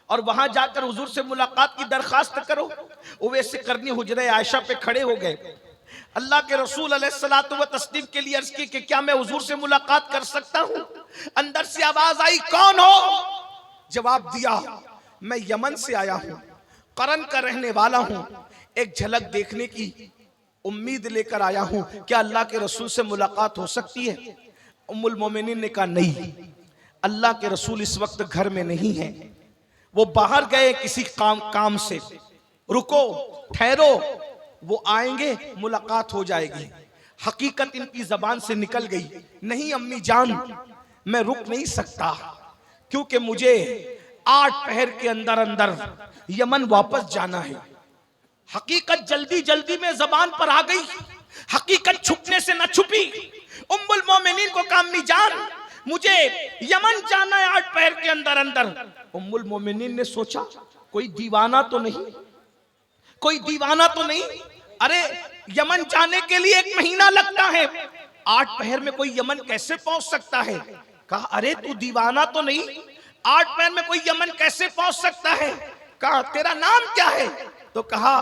और वहां जाकर हुजूर से मुलाकात की दरखास्त करो। उवैस करनी हुजरे आयशा पे खड़े हो गए। अल्लाह के रसूल अलैहिस्सलातु व तस्लीम के लिए अर्ज की कि क्या मैं हुजूर से मुलाकात कर सकता हूं? अंदर से आवाज आई, कौन हो? जवाब दिया, मैं यमन से आया हूं, करन का रहने वाला हूं, एक झलक देखने की उम्मीद लेकर आया हूं, क्या अल्लाह के रसूल से मुलाकात हो सकती है? उम्मुल मोमिनीन ने कहा, नहीं, अल्लाह के रसूल इस वक्त घर में नहीं है, वो बाहर गए किसी काम से। रुको, ठहरो, वो आएंगे, मुलाकात हो जाएगी। हकीकत इनकी जबान से निकल गई, नहीं अम्मी जान, मैं रुक नहीं सकता क्योंकि मुझे 8 पहर के अंदर अंदर यमन वापस जाना है। हकीकत जल्दी जल्दी में जबान पर आ गई, हकीकत छुपने से न छुपी। उम्मुल मोमिनीन को कहा, अम्मी जान, मुझे यमन जाना है 8 पहर के अंदर अंदर। उम्मुल मोमिनीन ने सोचा, कोई दीवाना तो नहीं, कोई दीवाना तो नहीं? अरे यमन जाने के लिए 1 महीना लगता है, 8 पहर में कोई यमन कैसे पहुंच सकता है? कहा, अरे तू दीवाना तो नहीं, 8 पहर में कोई यमन कैसे पहुंच सकता है? कहा, तेरा नाम क्या है? तो कहा,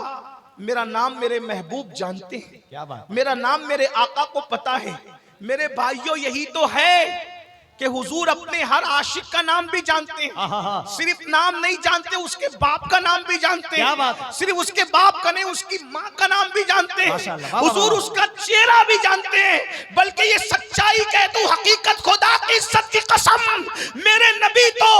मेरा नाम मेरे महबूब जानते हैं, क्या बात? मेरा नाम मेरे आका को पता है। मेरे भाइयों, यही तो है कि हुजूर अपने हर आशिक का नाम भी जानते हैं। सिर्फ नाम नहीं जानते, उसके बाप का नाम भी जानते हैं। सिर्फ उसके बाप का नहीं, उसकी माँ का नाम भी जानते हैं। हुजूर उसका चेहरा भी जानते हैं। बल्कि ये सच्चाई कह दूं, हकीकत खुदा की इज्जत की कसम, मेरे नबी तो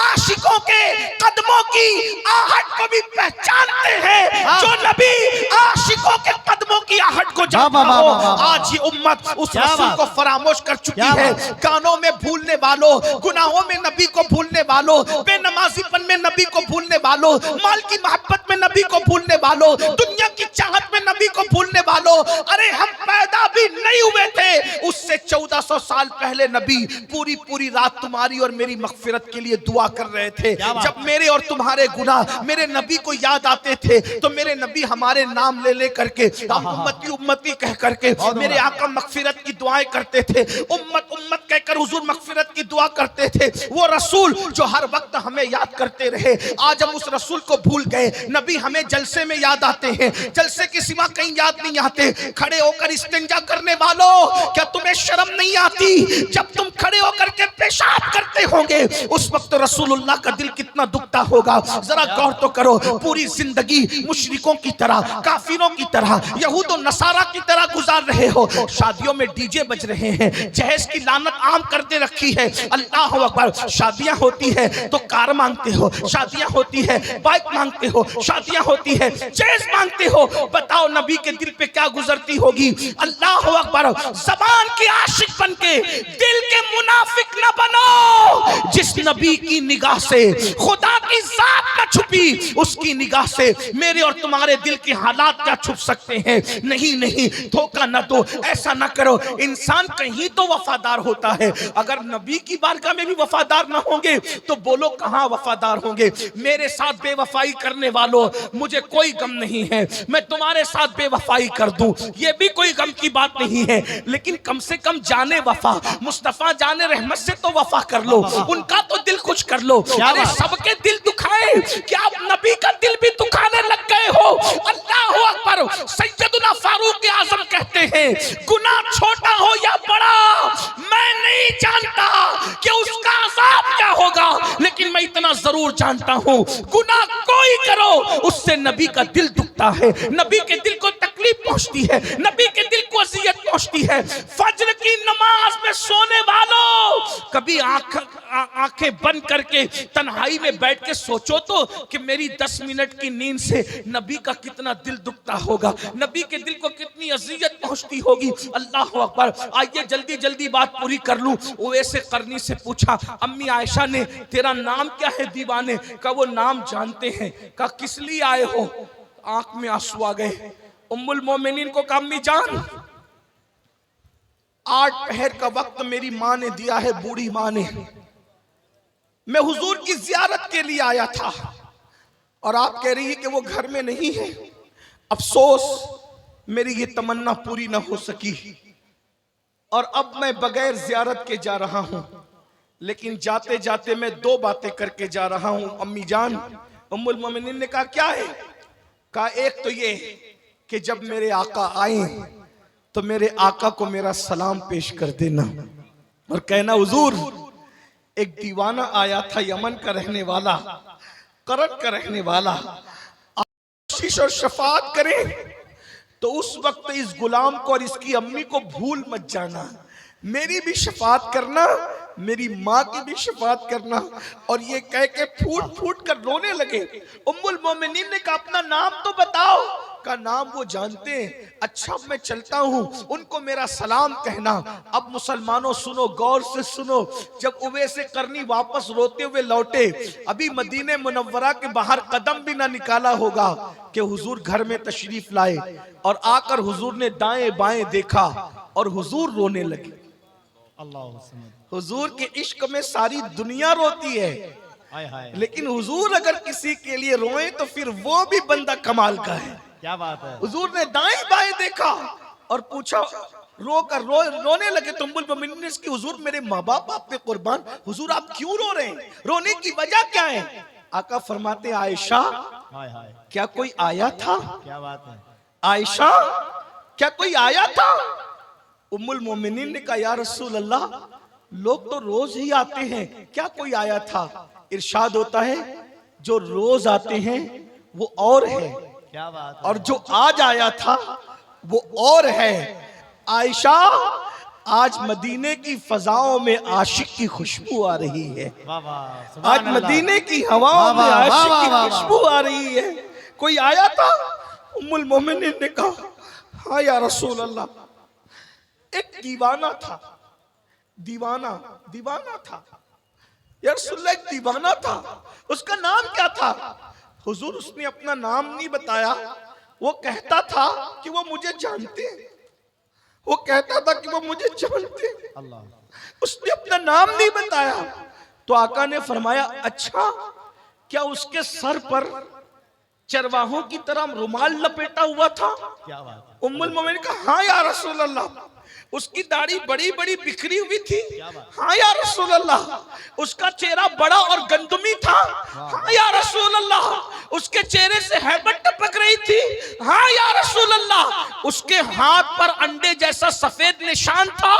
आशिकों के कदमों की आहट को भी पहचानते हैं। जो नबी आशिकों के कदमों की आहट को जानता हो, आज ये उम्मत उस रसूल को फरामोश कर चुकी है। कानों में भूलने वालों, गुनाहों में नबी को भूलने वालों, बेनमाजीपन में नबी को भूलने वालों, माल की मोहब्बत में नबी को भूलने वालों, दुनिया की चाहत में नबी को भूलने वालों। अरे हम पैदा भी नहीं हुए थे, उससे 1400 साल पहले नबी पूरी पूरी रात तुम्हारी और मेरी मगफिरत के लिए दुआ कर रहे थे। जब मेरे और तुम्हारे गुनाह मेरे नबी को याद आते थे तो मेरे नबी हमारे नाम ले ले करके, हम उम्मती उम्मती कह करके मेरे आका मगफिरत की दुआएं करते थे। उम्मत उम्मत कहकर हुजूर मगफिरत की दुआ करते थे। वो रसूल जो हर वक्त हमें याद करते रहे, आज हम उस रसूल को भूल गए। नबी हमें जलसे में याद आते हैं, जलसे के सिवा कहीं याद नहीं आते। खड़े होकर इस्तिंजा करने वालों, क्या तुम्हें शर्म नहीं आती? जब तुम खड़े होकर के पेशाब करते होंगे उस वक्त रसूलुल्लाह का दिल कितना दुखता होगा। जरा गौर तो करो, पूरी जिंदगी मुशरिकों की तरह, काफिरों की तरह, यहूद और नसारा की तरह गुजार रहे हो। शादियों में डीजे बज रहे हैं, जहेज की लानत आम कर दे रखी है। अल्लाह अकबर, शादियां होती है तो कार मांगते हो, शादियां होती है बाइक मांगते हो, शादियां होती है चेज मांगते हो। बताओ नबी के दिल पे क्या गुजरती होगी। अल्लाह अकबर, जबान के आशिक बन के दिल के मुनाफिक न बनो। जिस नबी की निगाह से खुदा की जात न छुपी, उसकी निगाह से मेरे और तुम्हारे दिल के हालात क्या छुप सकते हैं। नहीं नहीं, धोखा न दो, ऐसा न करो। इंसान कहीं तो वफादार होता है, अगर नबी की बारगाह में भी वफादार न होंगे तो बोलो कहां वफादार होंगे। मेरे साथ बेवफाई करने वालों, मुझे कोई गम नहीं है, मैं तुम्हारे साथ बेवफाई कर दूं, ये भी कोई गम की बात नहीं है, लेकिन कम से कम जाने वफा, मुस्तफा जाने रहमत से तो वफा कर लो, उनका तो दिल खुश कर लो। अरे सबके दिल दुखाए, क्या आप नबी का दिल भी दुखाने लग गए हो? अल्लाह अकबर। सैयदुना फारूक आजम कहते हैं, गुनाह छोटा हो या बड़ा, मैं नहीं जानता कि उसका अज़ाब क्या होगा, लेकिन मैं इतना जरूर जानता हूं, गुनाह कोई करो उससे नबी का दिल दुखता है, नबी के दिल को तकलीफ पहुंचती है, नबी के दिल को अज़ियत पहुंचती है। फज्र की नमाज में सोने वालों, कभी आंखें बंद करके तन्हाई में बैठ के सोचो तो कि मेरी 10 मिनट की नींद से नबी का कितना दिल दुखता होगा, नबी के दिल को कितनी अज़ियत पहुंचती होगी। अल्लाह अकबर। आइए जल्दी जल्दी बात पूरी कर लूं। ओवैसे करनी से पूछा, अम्मी आयशा ने, तेरा नाम क्या है दीवाने का? वो नाम जानते हैं। कहा किस लिए आए हो? आंख में आंसू आ गए। उम्मुल मोमिनीन को कहा, अम्मी जान, 8 पहर का वक्त मेरी माँ ने दिया है, बूढ़ी माँ ने, मैं हुजूर की जियारत के लिए आया था और आप कह रही है कि वो घर में नहीं है। अफसोस मेरी ये तमन्ना पूरी ना हो सकी और अब मैं बगैर जियारत के जा रहा हूं, लेकिन जाते जाते मैं 2 बातें करके जा रहा हूं अम्मी जान। उम्मुल मोमिनीन ने कहा क्या है? कहा एक तो ये कि जब मेरे आका आए तो मेरे आका को मेरा सलाम पेश कर देना और कहना हुजूर एक दीवाना आया था, यमन का रहने वाला, करत का रहने वाला, आप बख्शिश और शफाअत करें तो उस वक्त इस गुलाम को और इसकी अम्मी को भूल मत जाना, मेरी भी शफाअत करना, मेरी माँ की भी शफाअत करना। और ये कह के फूट फूट कर रोने लगे। उम्मुल मोमिनीन ने कहा अपना नाम तो बताओ। का नाम वो जानते हैं। अच्छा मैं चलता हूँ, उनको मेरा सलाम कहना। अब मुसलमानों सुनो, गौर से सुनो। जब उवैसे करनी वापस रोते हुए लौटे, अभी मदीने मुनव्वरा के बाहर कदम भी ना निकाला होगा कि हुजूर घर में तशरीफ लाए और आकर हुजूर ने दाएं बाएं देखा और हुजूर रोने लगे। हुजूर के इश्क में सारी दुनिया रोती है, लेकिन हुजूर अगर किसी के लिए रोए तो फिर वो भी बंदा कमाल का है। क्या बात है। हुजूर ने दाएं बाएं देखा और पूछा, रोने लगे। तो उम्मुल मोमिनीन ने इसकी, हुजूर मेरे माँ बाप आप पे कुर्बान, हुजूर आप क्यों रो रहे हैं, रोने की वजह क्या है? आका फरमाते आयशा क्या कोई आया था? क्या बात है। आयशा क्या कोई आया था? उम्मुल मोमिनीन ने कहा या रसूल अल्लाह लोग तो रोज ही आते हैं, क्या कोई आया था? इरशाद होता है जो रोज आते हैं वो और है, क्या बात है। और जो आज आया था वो और है। आयशा आज मदीने की फजाओं में आशिक की खुशबू आ रही है, आज मदीने की हवाओं में आशिक की खुशबू आ रही है। कोई आया था? उम्मुल मोमिनीन ने कहा हाँ या रसूल अल्लाह, एक दीवाना था, दीवाना था या रसूल अल्लाह, एक दीवाना था। उसका नाम क्या था? हुजूर उसने अपना नाम नहीं बताया, वो कहता था कि वो मुझे जानते हैं, वो कहता था कि वो मुझे जानते हैं, उसने अपना नाम नहीं बताया। तो आका ने फरमाया अच्छा क्या उसके सर पर चरवाहों की तरह रुमाल लपेटा हुआ था? क्या बात है। उम्मुल मोमिनीन का हाँ या रसूल अल्लाह, उसकी दाढ़ी बड़ी बड़ी बिखरी हुई थी? हाँ या रसूल अल्लाह, उसका चेहरा बड़ा और गंदमी था? हाँ या रसूल अल्लाह, उसके चेहरे से हैबत टपक रही थी? हाँ या रसूल अल्लाह, उसके हाथ पर अंडे जैसा सफेद निशान था?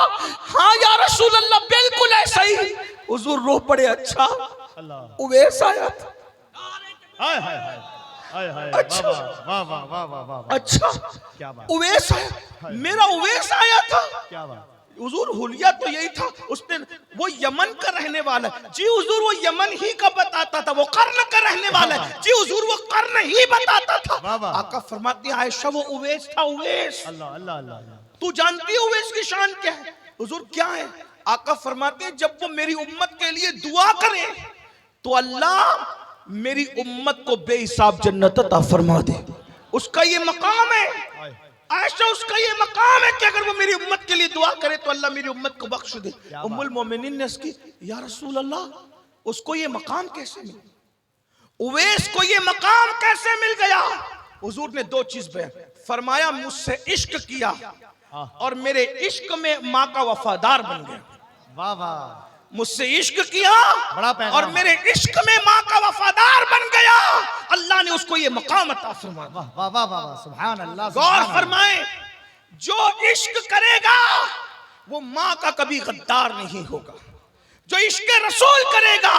हाँ या रसूल अल्लाह, बिल्कुल ऐसा ही। हुजूर रो पड़े। अच्छा उवैस आया था? अच्छा वाह वाह वाह वाह वाह। अच्छा क्या बात। उवैस मेरा उवैस आया था? क्या बात। हुजूर हुलिया तो यही था, उसने, वो यमन का रहने वाला है जी हुजूर, वो यमन ही का बताता था, वो कर्न का रहने वाला है जी हुजूर, वो कर्न ही बताता था। आका फरमाती है आयशा वो उवैस था। उवैस, अल्लाह अल्लाह अल्लाह। तू जानती है उवैस की शान क्या है? हुजूर क्या है? आका फरमाते हैं जब वो मेरी उम्मत के लिए दुआ करे तो अल्लाह मेरी उम्मत को बेहिसाब जन्नत अता फरमा दे। उसका ये मकाम है आयशा, उसका ये मकाम है कि अगर वो मेरी उम्मत के लिए दुआ करे तो अल्लाह मेरी उम्मत को बख्श दे। उम्मुल मोमिनीन ने उसकी या रसूल अल्लाह उसको ये मकाम कैसे मिला, उवैस को ये मकाम कैसे मिल गया? हुजूर ने दो चीज बयान फरमाया, मुझसे इश्क किया और मेरे इश्क में माँ का वफादार बन गया। वाह वाह, मुझसे इश्क किया बड़ा पैगाम। और मेरे इश्क में माँ का वफादार बन गया, अल्लाह ने उसको ये मकाम अता फरमाया। वाह वाह वाह वाह, सुभान अल्लाह। गौर फरमाए, जो इश्क करेगा वो माँ का कभी गद्दार नहीं होगा, जो इश्क रसूल करेगा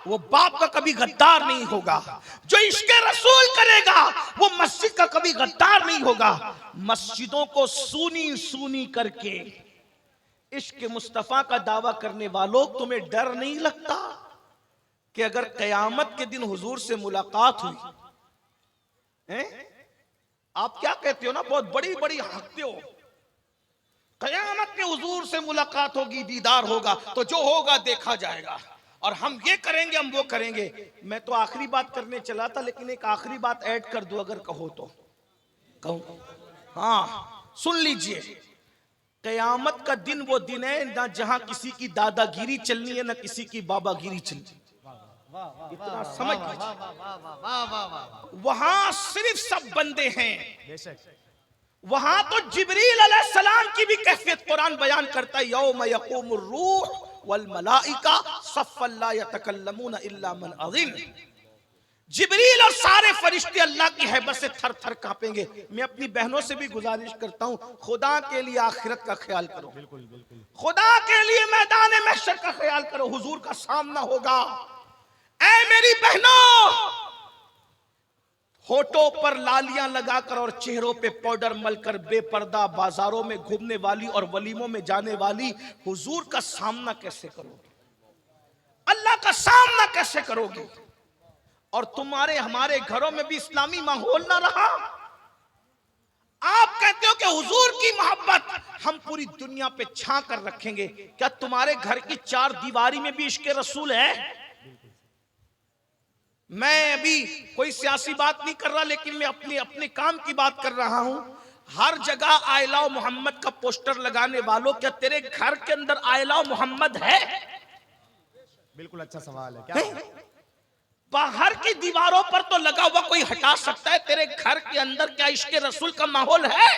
वो बाप का कभी गद्दार नहीं होगा, जो इश्क रसूल करेगा वो मस्जिद का कभी गद्दार नहीं होगा। मस्जिदों को सूनी सूनी करके इश्क मुस्तफा का दावा करने वालों, तुम्हें डर नहीं लगता कि अगर कयामत के दिन हुजूर से मुलाकात हुई है? आप क्या कहते हो ना, बहुत बड़ी बड़ी हंसते हो, कयामत में हुजूर से मुलाकात होगी, दीदार होगा, तो जो होगा देखा जाएगा और हम ये करेंगे हम वो करेंगे। मैं तो आखिरी बात करने चला था, लेकिन एक आखिरी बात ऐड कर दूं अगर कहो तो कहूं। हाँ सुन लीजिए, कयामत का दिन वो दिन है ना जहां किसी की दादागिरी चलनी है ना किसी की बाबागिरी चलनी। इतना समझ लीजिए, वहां सिर्फ सब बंदे हैं। वहां तो जिब्रील अलैहिस्सलाम की भी कैफियत कुरान बयान करता है, यौम यक़ूमुर रूह वल मलाइका सफ़्फ़न ला यतकल्लमून इल्ला मन अज़िन। जिब्रील और सारे फरिश्ते अल्लाह की हैबत से थर थर कांपेंगे। मैं अपनी बहनों से भी गुजारिश करता हूं, खुदा के लिए आखिरत का ख्याल करो, खुदा के लिए मैदान महशर का ख्याल करो, हुजूर का सामना होगा। ऐ मेरी बहनों, होठों पर लालियां लगाकर और चेहरों पे पाउडर मलकर बेपर्दा बाजारों में घूमने वाली और वलीमों में जाने वाली हुजूर का सामना कैसे करोगे? अल्लाह का सामना कैसे करोगे? और तुम्हारे हमारे घरों में भी इस्लामी माहौल ना रहा। आप कहते हो कि हुजूर की मोहब्बत हम पूरी दुनिया पे छा कर रखेंगे, क्या तुम्हारे घर की चार दीवारी में भी इश्क रसूल है? मैं अभी कोई सियासी बात नहीं कर रहा, लेकिन मैं अपने काम की बात कर रहा हूं। हर जगह आई लव मोहम्मद का पोस्टर लगाने वालों, क्या तेरे घर के अंदर आई लव मोहम्मद है? बिल्कुल अच्छा सवाल है। क्या बाहर की दीवारों पर तो लगा हुआ कोई हटा सकता है, तेरे घर के अंदर क्या इश्क रसूल का माहौल है?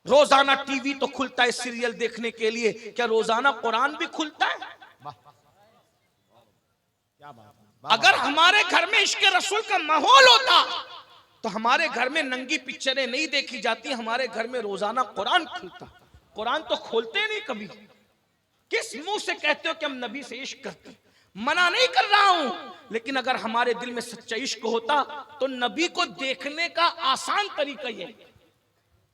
रोजाना टीवी तो खुलता है सीरियल देखने के लिए, क्या रोजाना कुरान भी खुलता है? क्या बात। अगर हमारे घर में इश्क रसूल का माहौल होता तो हमारे घर में नंगी पिक्चरें नहीं देखी जाती, हमारे घर में रोजाना कुरान खुलता। कुरान तो खोलते नहीं कभी। किस मुंह से कहते हो कि हम नबी से इश्क करते? मना नहीं कर रहा हूं, लेकिन अगर हमारे दिल में सच्चा इश्क होता तो नबी को देखने का आसान तरीका ये,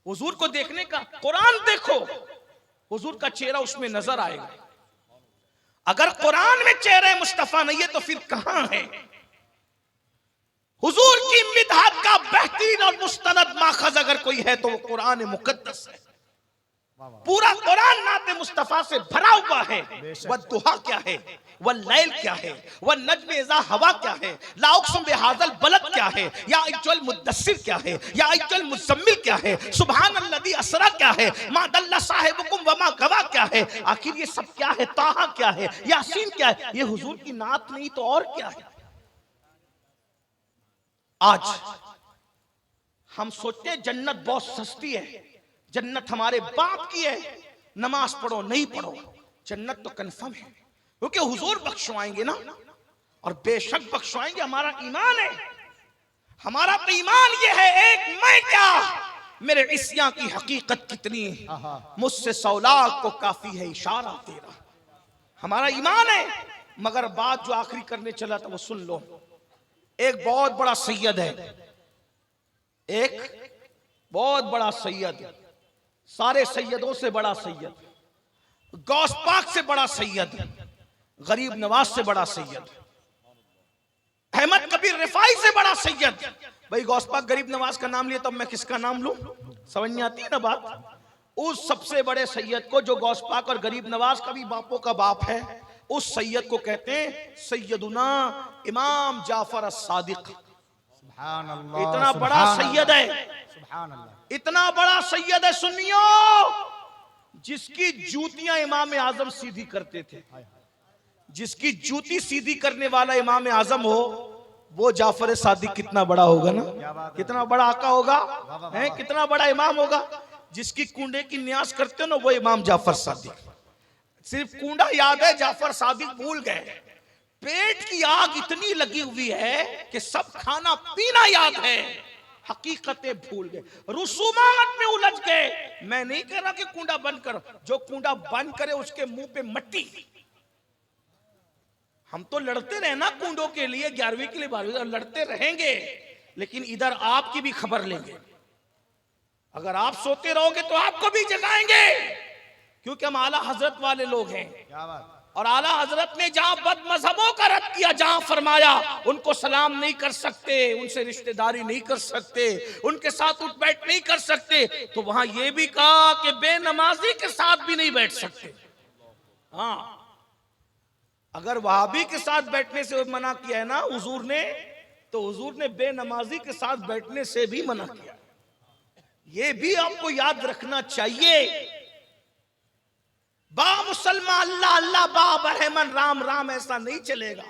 हुजूर को देखने का कुरान देखो, हुजूर का चेहरा उसमें नजर आएगा। अगर कुरान में चेहरे मुस्तफा नहीं है तो फिर कहां है? हुजूर की मिदहत का बेहतरीन और मुस्तनद माखज अगर कोई है तो वो कुरान मुकद्दस है। पूरा कुरान नाते मुस्तफा से भरा हुआ है। वह दुहा क्या है, वह लैल क्या है, वह नज्म इज़ा हवा क्या है, ला उक़्सिम बिहाज़ल बलद क्या है, या अय्युहल मुद्दस्सिर क्या है, या अय्युहल मुज़म्मिल क्या है, सुब्हानल्लज़ी अस्रा क्या है, मा दल्ला साहिबुकुम व मा गवा क्या है, आखिर ये सब क्या है? ताहा क्या है, यासीन क्या है? ये हुजूर की नात नहीं तो और क्या है? आज हम सोचते हैं जन्नत बहुत सस्ती है, जन्नत हमारे बाप की है, नमाज पढ़ो नहीं पढ़ो, जन्नत तो कंफर्म है क्योंकि हुजूर बख्शवाएंगे ना, और बेशक बख्शवाएंगे। हमारा ईमान है, हमारा तो ईमान ये है, एक मैं क्या मेरे इस्या की हकीकत कितनी है, मुझसे 100 लाख को काफी है इशारा तेरा। हमारा ईमान है। मगर बात जो आखिरी करने चला था वो सुन लो। एक बहुत बड़ा सैयद है, एक बहुत बड़ा सैयद, सारे सैयदों से बड़ा सैयद, गौस पाक से बड़ा सैयद, गरीब नवाज से बड़ा सैयद, अहमद कबीर रिफाई से बड़ा सैयद। भाई गौस पाक गरीब नवाज का नाम लिया तो मैं किसका नाम लूं? समझ नहीं आती है ना बात। उस सबसे बड़े सैयद को जो गौस पाक और गरीब नवाज का भी बापों का बाप है, उस सैयद को कहते हैं सैयदुना इमाम जाफर as-सादिक। सुभान अल्लाह, इतना बड़ा सैयद है, सुभान अल्लाह। इतना बड़ा सैयद है सुन्नियों, जिसकी जूतियां इमाम आजम सीधी करते थे। जिसकी जूती सीधी करने वाला इमाम आजम हो, वो जाफर सादिक कितना बड़ा होगा ना, कितना बड़ा आका होगा, है कितना बड़ा इमाम होगा। जिसकी कुंडे की न्यास करते हो ना, वो इमाम जाफर सादिक। सिर्फ कुंडा याद है, जाफर सादिक भूल गए। पेट की आग इतनी लगी हुई है कि सब खाना पीना याद है, हकीकतें भूल गए, रुसूमात में उलझ गए। मैं नहीं कह रहा कि कुंडा बंद करो, जो कुंडा बंद करे उसके मुंह पे मट्टी। हम तो लड़ते रहे ना कुंडों के लिए, 11वीं के लिए 12वीं लड़ते रहेंगे, लेकिन इधर आपकी भी खबर लेंगे। अगर आप सोते रहोगे तो आपको भी जगाएंगे, क्योंकि हम आला हजरत वाले लोग हैं। क्या बात। और आला हजरत ने जहां बद मजहबों का रद्द किया, जहां फरमाया उनको सलाम नहीं कर सकते, उनसे रिश्तेदारी नहीं कर सकते, उनके साथ उठ बैठ नहीं कर सकते, तो वहां यह भी कहा कि बेनमाजी के साथ भी नहीं बैठ सकते। हाँ, अगर वहाबी के साथ बैठने से मना किया है ना हुजूर ने, तो हुजूर ने बेनमाजी के साथ बैठने से भी मना किया। ये भी आपको याद रखना चाहिए। बा मुसलमान अल्लाह अल्लाह, बा बरहमन राम राम, ऐसा नहीं चलेगा।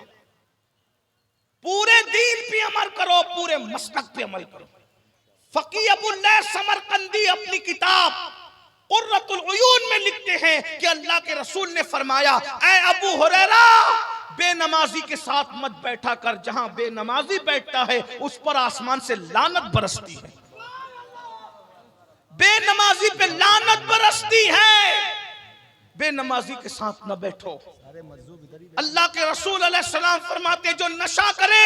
पूरे दीन पे अमल करो, पूरे मसलक पे अमल करो। फकी अबुल्लैह समरकंदी अपनी किताब कुर्रतुल उयून में लिखते हैं कि अल्लाह के रसूल ने फरमाया, ऐ अबू हुरैरा, बेनमाजी के साथ मत बैठा कर, जहां बेनमाजी बैठता है उस पर आसमान से लानत बरसती है। बेनमाजी पे लानत बरसती है, बेनमाजी के साथ न बैठो। अल्लाह के रसूल अलैहिस्सलाम फरमाते, जो नशा करे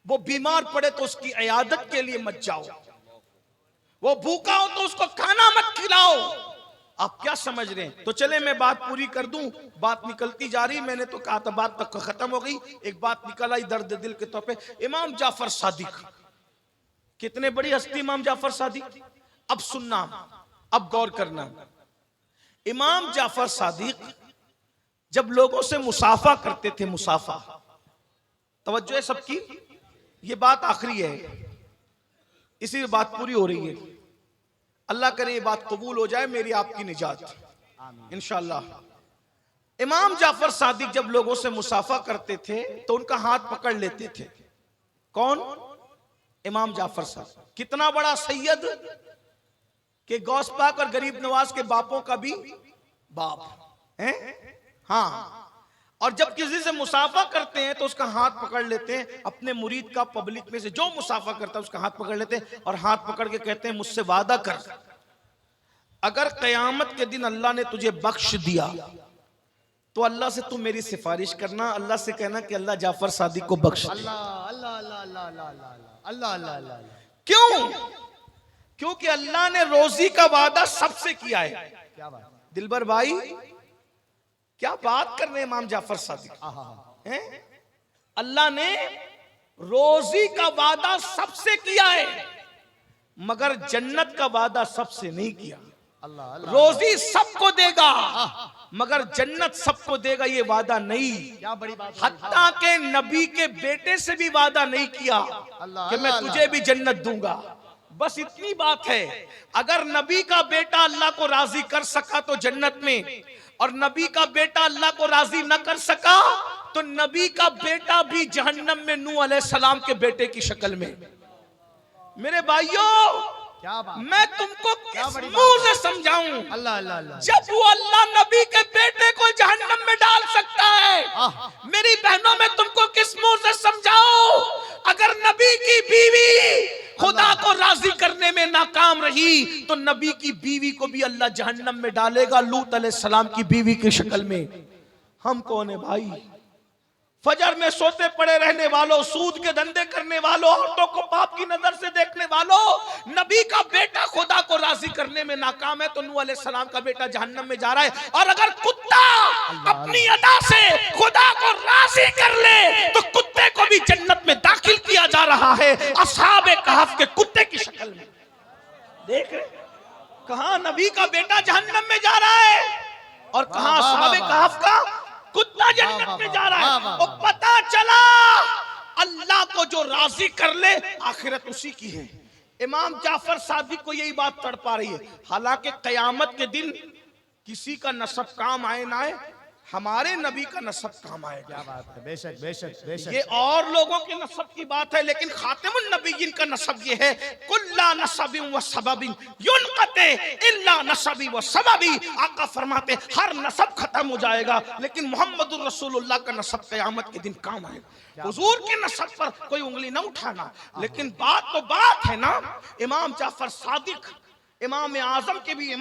वो बीमार पड़े तो उसकी इयादत के लिए मत जाओ, वो भूखा हो तो उसको खाना मत खिलाओ। आप क्या समझ रहे हैं? तो चले मैं बात पूरी कर दूं, बात निकलती जा रही, मैंने तो कहा था बात तक खत्म हो गई, एक बात निकल आई दर्द दिल के तौर पे। इमाम जाफर सादिक, कितने बड़ी हस्ती इमाम जाफर सादिक। अब सुनना, अब गौर करना। इमाम जाफर सादिक जब लोगों से मुसाफा करते थे, मुसाफा, तवज्जो है सबकी, ये बात आखिरी है, इसी बात पूरी हो रही है। अल्लाह करे ये बात कबूल हो जाए, मेरी आपकी निजात इंशाअल्लाह। इमाम जाफर सादिक जब लोगों से मुसाफा करते थे तो उनका हाथ पकड़ लेते थे। कौन? इमाम जाफर सादिक। कितना बड़ा सैयद कि गौस पाक और गरीब नवाज के बापों का भी बाप है। हाँ, और जब किसी से मुसाफा करते हैं तो उसका हाथ पकड़ लेते हैं, अपने मुरीद का, पब्लिक में से जो मुसाफा करता है उसका हाथ पकड़ लेते हैं और हाथ पकड़ के कहते हैं, मुझसे वादा कर, अगर कयामत के दिन अल्लाह ने तुझे बख्श दिया तो अल्लाह से तू मेरी सिफारिश करना, अल्लाह से कहना कि अल्लाह जाफर सादिक को बख्श दे। अल्लाह अल्लाह अल्लाह अल्लाह अल्लाह अल्लाह अल्लाह। क्यों? क्योंकि अल्लाह ने रोजी का वादा सबसे किया है। क्या बात। दिलबर भाई, क्या बात कर रहे हैं इमाम जाफर सादिक हैं? अल्लाह ने रोजी का वादा सबसे किया है, मगर जन्नत का वादा सबसे नहीं किया। अल्लाह अल्लाह। रोजी सबको देगा मगर जन्नत सबको देगा, ये वादा नहीं। क्या बड़ी बात। हत्ता के नबी के बेटे से भी वादा नहीं किया कि मैं तुझे भी जन्नत दूंगा। बस इतनी बात है। अगर नबी का बेटा अल्लाह को राजी कर सका तो जन्नत में, और नबी का बेटा अल्लाह को राजी न कर सका तो नबी का बेटा भी जहन्नम में नूह अलैहिस्सलाम के बेटे की शक्ल में। मेरे भाइयों, क्या बात। मैं तुमको किस मुंह से समझाऊं? अल्लाह अल्लाह अल्लाह। जब वो अल्लाह नबी के बेटे को जहन्नम में डाल सकता है, मेरी बहनों में तुमको किस मुंह से समझाऊं? अगर नबी की बीवी खुदा को राजी करने में नाकाम रही तो नबी की बीवी को भी अल्लाह जहन्नम में डालेगा, लूत अलैहिस्सलाम की बीवी की शक्ल में। हम कौन है भाई? फजर में सोते पड़े रहने वालों, सूद के धंधे करने वालों, औरतों को पाप की नजर से देखने वालों, नबी का बेटा खुदा को राजी करने में नाकाम है तो नूह अलैहिस्सलाम का बेटा जहन्नम में जा रहा है। और अगर कुत्ता अपनी अदा से खुदा को राजी कर ले तो कुत्ते को भी जन्नत में दाखिल किया जा रहा है, असहाबे कहफ के कुत्ते की शक्ल में। देख रहे कहा नबी का बेटा जहन्नम में जा रहा है और कहा असहाबे कहफ का कुत्ता जन्नत में जा रहा है। और पता चला अल्लाह को जो राजी कर ले आखिरत उसी की है। इमाम जाफर सादिक को यही बात तड़पा रही है। हालांकि कयामत के दिन किसी का नसब काम आए ना आए, हमारे नबी का नसब काम आएगा। क्या बात है, बेशक बेशक बेशक। ये और लोगों के नसब की बात है, लेकिन खातिमुन नबीयीन का नसब ये है, कुल्ला नसबिन व सबबिन युनक़ते इल्ला नसबी व सबबी। आका फरमाते हर नसब खत्म हो जाएगा, लेकिन मोहम्मदुर रसूलुल्लाह का नसब क़यामत के दिन काम आएगा। हुजूर के नसब पर कोई उंगली ना उठाना, लेकिन बात तो बात है ना। इमाम जाफर सादिक, इमाम आजम के भी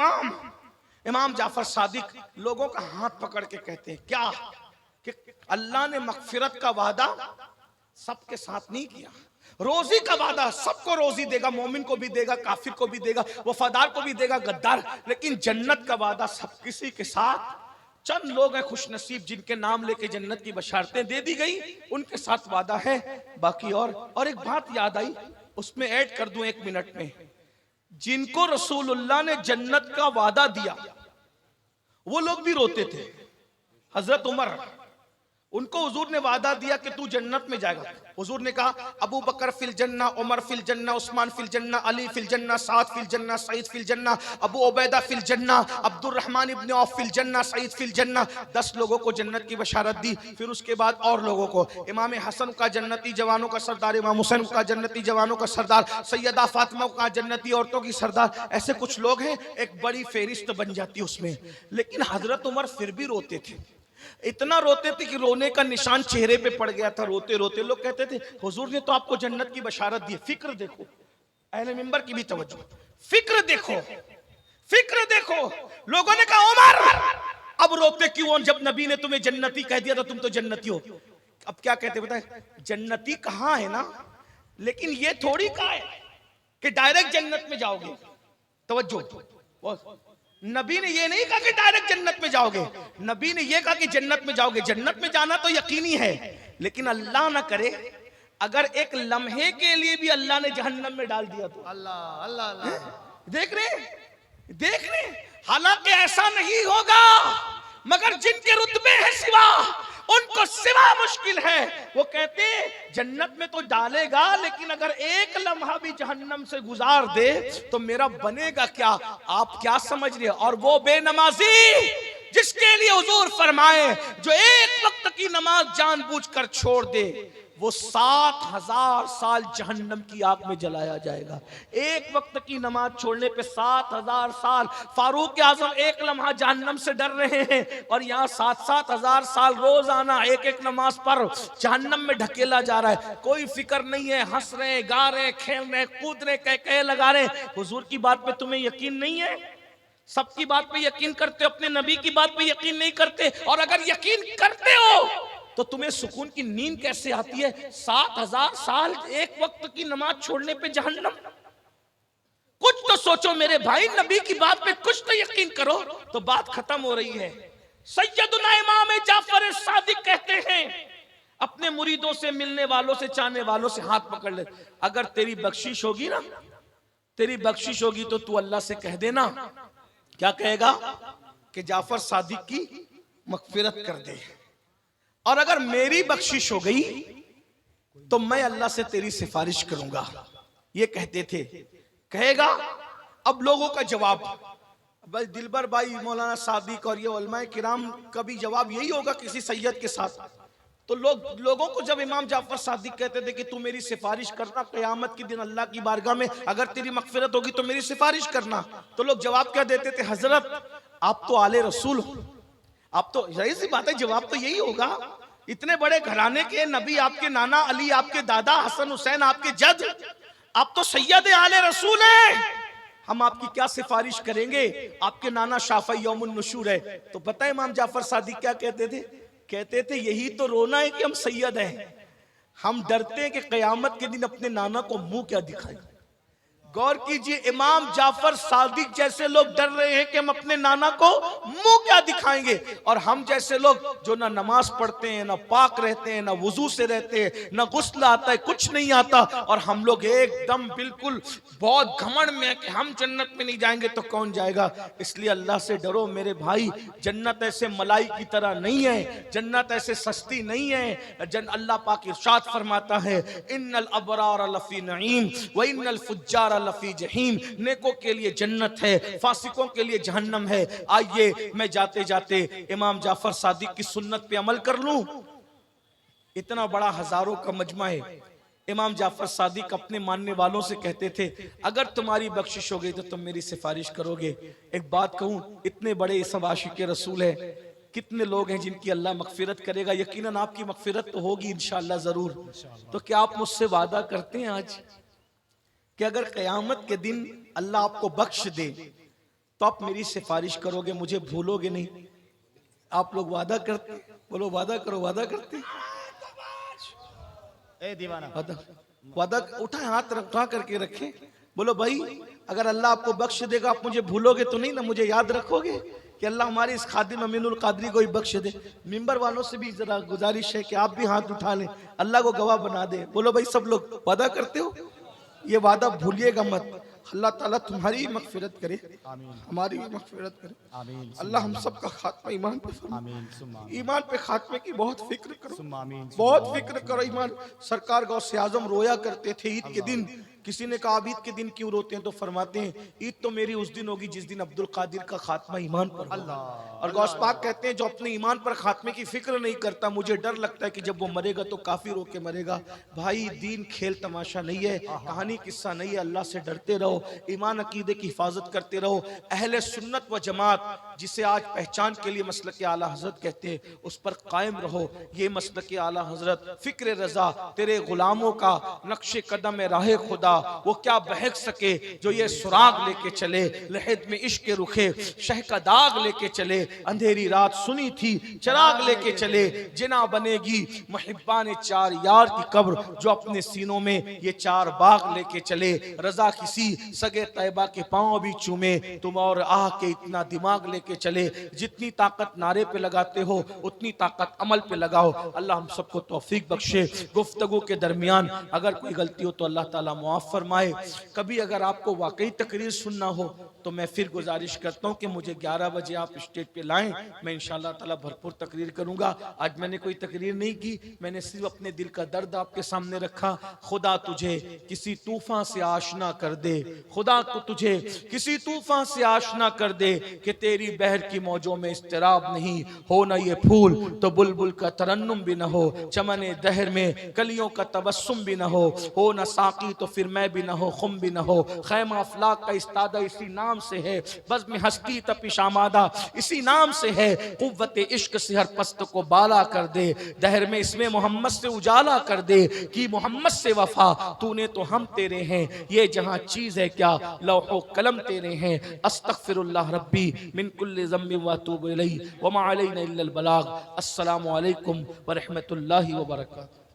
इमाम जाफर सादिक लोगों का हाथ पकड़ के कहते हैं क्या कि अल्लाह ने मगफिरत का वादा सबके साथ नहीं किया, रोजी का वादा सबको रोजी देगा, मोमिन को भी देगा, काफिर को भी देगा, वफादार को भी देगा, गद्दार, लेकिन जन्नत का वादा सब किसी के साथ चंद लोग हैं खुश नसीब जिनके नाम लेके जन्नत की बशारतें दे दी गई, उनके साथ वादा है। बाकी और एक बात याद आई, उसमें ऐड कर दूं 1 मिनट में। जिनको रसूलुल्लाह ने जन्नत का वादा दिया वो लोग भी रोते थे। हजरत उमर, उनको हुजूर ने वादा दिया कि तू जन्नत में जाएगा। हुजूर ने कहा अबू बकर फिल जन्ना, उमर फिल जन्ना, उस्मान फिल जन्ना, अली फिल जन्ना, साद फिल जन्ना, सईद फिल जन्ना, अबू उबैदा फिल जन्ना, अब्दुर्रहमान इब्न औफ फिल जन्ना, सईद फिल जन्ना। 10 लोगों को जन्नत की बशारत दी। फिर उसके बाद और लोगों को, इमाम हसन का जन्नती जवानों का सरदार, इमाम हुसैन का जन्नती जवानों का सरदार, सैयदा फातिमा का जन्नती औरतों की सरदार, ऐसे कुछ लोग हैं। एक बड़ी फेरिस्त बन जाती उसमें। लेकिन हजरत उमर फिर भी रोते थे, इतना रोते थे कि रोने का निशान चेहरे पे पड़ गया था। रोते रोते लोग कहते थे हुजूर ने तो आपको जन्नत की बशारत दी। फिक्र देखो, अहले मिंबर की भी तवज्जो, फिक्र देखो, फिक्र देखो। लोगों ने कहा उमर अब रोते क्यों, जब नबी ने तुम्हें जन्नती कह दिया तो तुम तो जन्नती हो। अब क्या कहते बताए, जन्नती कहाँ है ना, लेकिन ये थोड़ी कहा है कि डायरेक्ट जन्नत में जाओगे। तवज्जो, नबी ने ये नहीं कहा कि डायरेक्ट जन्नत में जाओगे, नबी ने ये कहा कि जन्नत में जाओगे। जन्नत में जाना तो यकीनी है, लेकिन अल्लाह ना करे अगर एक लम्हे के लिए भी अल्लाह ने जहन्नम में डाल दिया तो। अल्लाह अल्लाह अल्लाह। देख रहे हालांकि ऐसा नहीं होगा, मगर जिनके रुतबे हैं सिवा, उनको सिवा मुश्किल है। वो कहते हैं जन्नत में तो डालेगा, लेकिन अगर एक लम्हा भी जहन्नम से गुजार दे तो मेरा बनेगा क्या। आप क्या समझ रहे हैं। और वो बेनमाजी जिसके लिए हुजूर फरमाए जो एक वक्त की नमाज जानबूझकर छोड़ दे, वो 7000 साल जहन्नम की आग में जलाया जाएगा। एक वक्त की नमाज छोड़ने पे 7000 साल। फारूक आजम एक लम्हा जहन्नम से डर रहे हैं, और यहाँ 7-7 साल रोजाना एक एक नमाज पर जहन्नम में ढकेला जा रहा है। कोई फिक्र नहीं है, हंस रहे, गा रहे, खेल रहे, कूद रहे, कह लगा रहे। हुजूर की बात पे तुम्हें यकीन नहीं है, सबकी बात पे यकीन करते हो, अपने नबी की बात पे यकीन नहीं करते। और अगर यकीन करते हो तो तुम्हें सुकून की नींद कैसे आती है। 7000 साल एक वक्त की नमाज छोड़ने पे जहन्नम। कुछ तो सोचो मेरे भाई, नबी की बात पे कुछ तो यकीन करो, तो बात खत्म हो रही है। सैयदुना इमाम जाफर सादिक कहते हैं अपने मुरीदों से, मिलने वालों से, चाहने वालों से हाथ पकड़ ले, अगर तेरी बख्शिश होगी ना, तेरी बख्शिश होगी तो तू अल्लाह से कह देना। क्या कहेगा कि जाफर सादिक की मगफिरत कर दे, और अगर मेरी बख्शिश हो गई तो मैं अल्लाह से तेरी सिफारिश करूंगा। ये कहते थे। कहेगा अब लोगों का जवाब, भाई दिलबर भाई, मौलाना सादिक और ये उलमाए किराम का भी जवाब यही होगा किसी सैयद के साथ। तो लोगों को जब इमाम जाफर सादिक कहते थे कि तू मेरी सिफारिश करना क़यामत के दिन अल्लाह की बारगाह में, अगर तेरी मगफिरत होगी तो मेरी सिफारिश करना, तो लोग जवाब क्या देते थे, हजरत आप तो आले रसूल हो, आप तो, यही सी बात है, जवाब तो यही होगा। इतने बड़े घराने के नबी, आपके नाना अली, आपके दादा हसन हुसैन, आपके जद, आप तो सैयद आले रसूल हैं, हम आपकी क्या सिफारिश करेंगे, आपके नाना शाफी यौमुन नुशूर है। तो पता है इमाम जाफर सादिक क्या कहते थे, कहते थे यही तो रोना है कि हम सैयद हैं, हम डरते हैं कि क़यामत के दिन अपने नाना को मुंह क्या दिखाएं। गौर कीजिए, इमाम जाफर सादिक जैसे लोग डर रहे हैं कि हम अपने नाना को मुंह क्या दिखाएंगे, और हम जैसे लोग जो ना नमाज पढ़ते हैं, ना पाक रहते हैं, ना वुजू से रहते हैं, ना गुस्ल आता है, कुछ नहीं आता, और हम लोग एकदम बिल्कुल बहुत घमंड में है कि हम जन्नत में नहीं जाएंगे तो कौन जाएगा। इसलिए अल्लाह से डरो मेरे भाई, जन्नत ऐसे मलाई की तरह नहीं है, जन्नत ऐसे सस्ती नहीं है। अल्लाह पाक इरशाद फरमाता है, इन्नल अबरार लफी नईम व इन्नल फुज्जार लफी जहीम, नेकों के लिए जन्नत है, फासिकों के लिए जहन्नम है। आइए मैं जाते जाते इमाम जाफर सादिक की सुन्नत पे अमल कर लूं। इतना बड़ा हजारों का मजमा है। इमाम जाफर सादिक अपने मानने वालों से कहते थे, अगर तुम्हारी बख्शिश हो गई तो तुम मेरी सिफारिश करोगे। एक बात कहूं, इतने बड़े सब आशिक रसूल है, कितने लोग हैं जिनकी अल्लाह मगफिरत करेगा। यकीनन आपकी मगफिरत तो होगी इंशाअल्लाह जरूर। तो क्या आप मुझसे वादा करते हैं आज कि अगर क़यामत के दिन अल्लाह आपको बख्श दे तो आप मेरी सिफारिश करोगे, मुझे भूलोगे नहीं? आप लोग वादा करते? बोलो वादा करो। वादा करते? ए दीवाना, वादा, वादा उठाए, हाथ उठा करके रखे। बोलो भाई, अगर अल्लाह आपको बख्श देगा आप मुझे भूलोगे तो नहीं ना? मुझे याद रखोगे कि अल्लाह हमारे इस खादिम अमीनुल कादरी को ही बख्श दे। मिंबर वालों से भी जरा गुजारिश है कि आप भी हाथ उठा लें, अल्लाह को गवाह बना दे। बोलो भाई, सब लोग वादा करते हो? ये वादा भूलिएगा मत। अल्लाह ताला तुम्हारी मगफिरत करे, हमारी भी मगफिरत करे। अल्लाह हम सब का खात्मा ईमान पे फरमाए। ईमान पे खात्मे की बहुत फिक्र करो, बहुत फिक्र करो। ईमान, सरकार गौसे आजम रोया करते थे ईद के दिन। किसी ने कहा ईद के दिन क्यों रोते हैं? तो फरमाते हैं, ईद तो मेरी उस दिन होगी जिस दिन अब्दुल कादिर का खात्मा ईमान पर होगा। और गौस पाक कहते हैं, जो अपने ईमान पर खात्मे की फिक्र नहीं करता, मुझे डर लगता है कि जब वो मरेगा तो काफिर होके मरेगा। भाई, दीन खेल तमाशा नहीं है, कहानी किस्सा नहीं है। अल्लाह से डरते रहो, ईमान अकीदे की हिफाजत करते रहो। अहले सुन्नत व जमात, जिसे आज पहचान के लिए मसलक आला हजरत कहते हैं, उस पर कायम रहो। ये मसलक आला हजरत, फिक्र रजा, तेरे गुलामों का नक्शे कदम राह खुदा, वो क्या बहक सके जो ये सुराग लेके चले। लहद में इश्क रुखे शह का दाग लेके चले, अंधेरी रात सुनी थी चराग लेके चले। जिना बनेगी मुहिब्बान चार यार की कब्र, जो अपने सीनों में ये चार बाग लेके चले। रजा किसी सगे तैयबा के पांव भी चूमे, तुम और आह के इतना दिमाग लेके चले। जितनी ताकत नारे पे लगाते हो उतनी ताकत अमल पे लगाओ। अल्लाह हम सबको तौफीक बख्शे। गुफ्तगू के दरमियान अगर कोई गलती हो तो अल्लाह ताला मुआफ फरमाए। कभी अगर आपको वाकई तकरीर सुनना हो तो मैं फिर गुजारिश करता हूँ कि मुझे 11 बजे आप स्टेज पे लाएं, मैं इंशाअल्लाह ताला भरपूर तकरीर करूंगा। आज मैंने कोई तकरीर नहीं की, मैंने सिर्फ अपने दिल का दर्द आपके सामने रखा। खुदा तुझे किसी तूफान से आशना कर दे, खुदा को तुझे किसी तूफान से आशना कर दे, कि तेरी बहर की मौजों में इस्तिराब नहीं हो, ना ये फूल तो बुलबुल का तरन्नुम भी न हो, चमने दहर में कलियों का तबस्सुम भी न हो ना साकी तो फिर मैं भी न हो, खुम भी न हो। खैमा अफलाक का इस्तादा इसी नाम से है, बज़्म हस्ती तपिश आमादा इसी नाम से है। कुव्वत इश्क से हर पस्त को बाला कर दे, दहर में इसमें मोहम्मद से उजाला कर दे, कि मोहम्मद से वफा तूने तो हम तेरे हैं, ये जहां चीज है क्या लौहो कलम तेरे हैं। अस्तगफिरुल्लाह रब्बी मिन कुल्लि ज़म्बि व अतूबु इलैहि व मा अलैना इल्लल बलाग। अस्सलामु अलैकुम व रहमतुल्लाहि व बरकातुहू।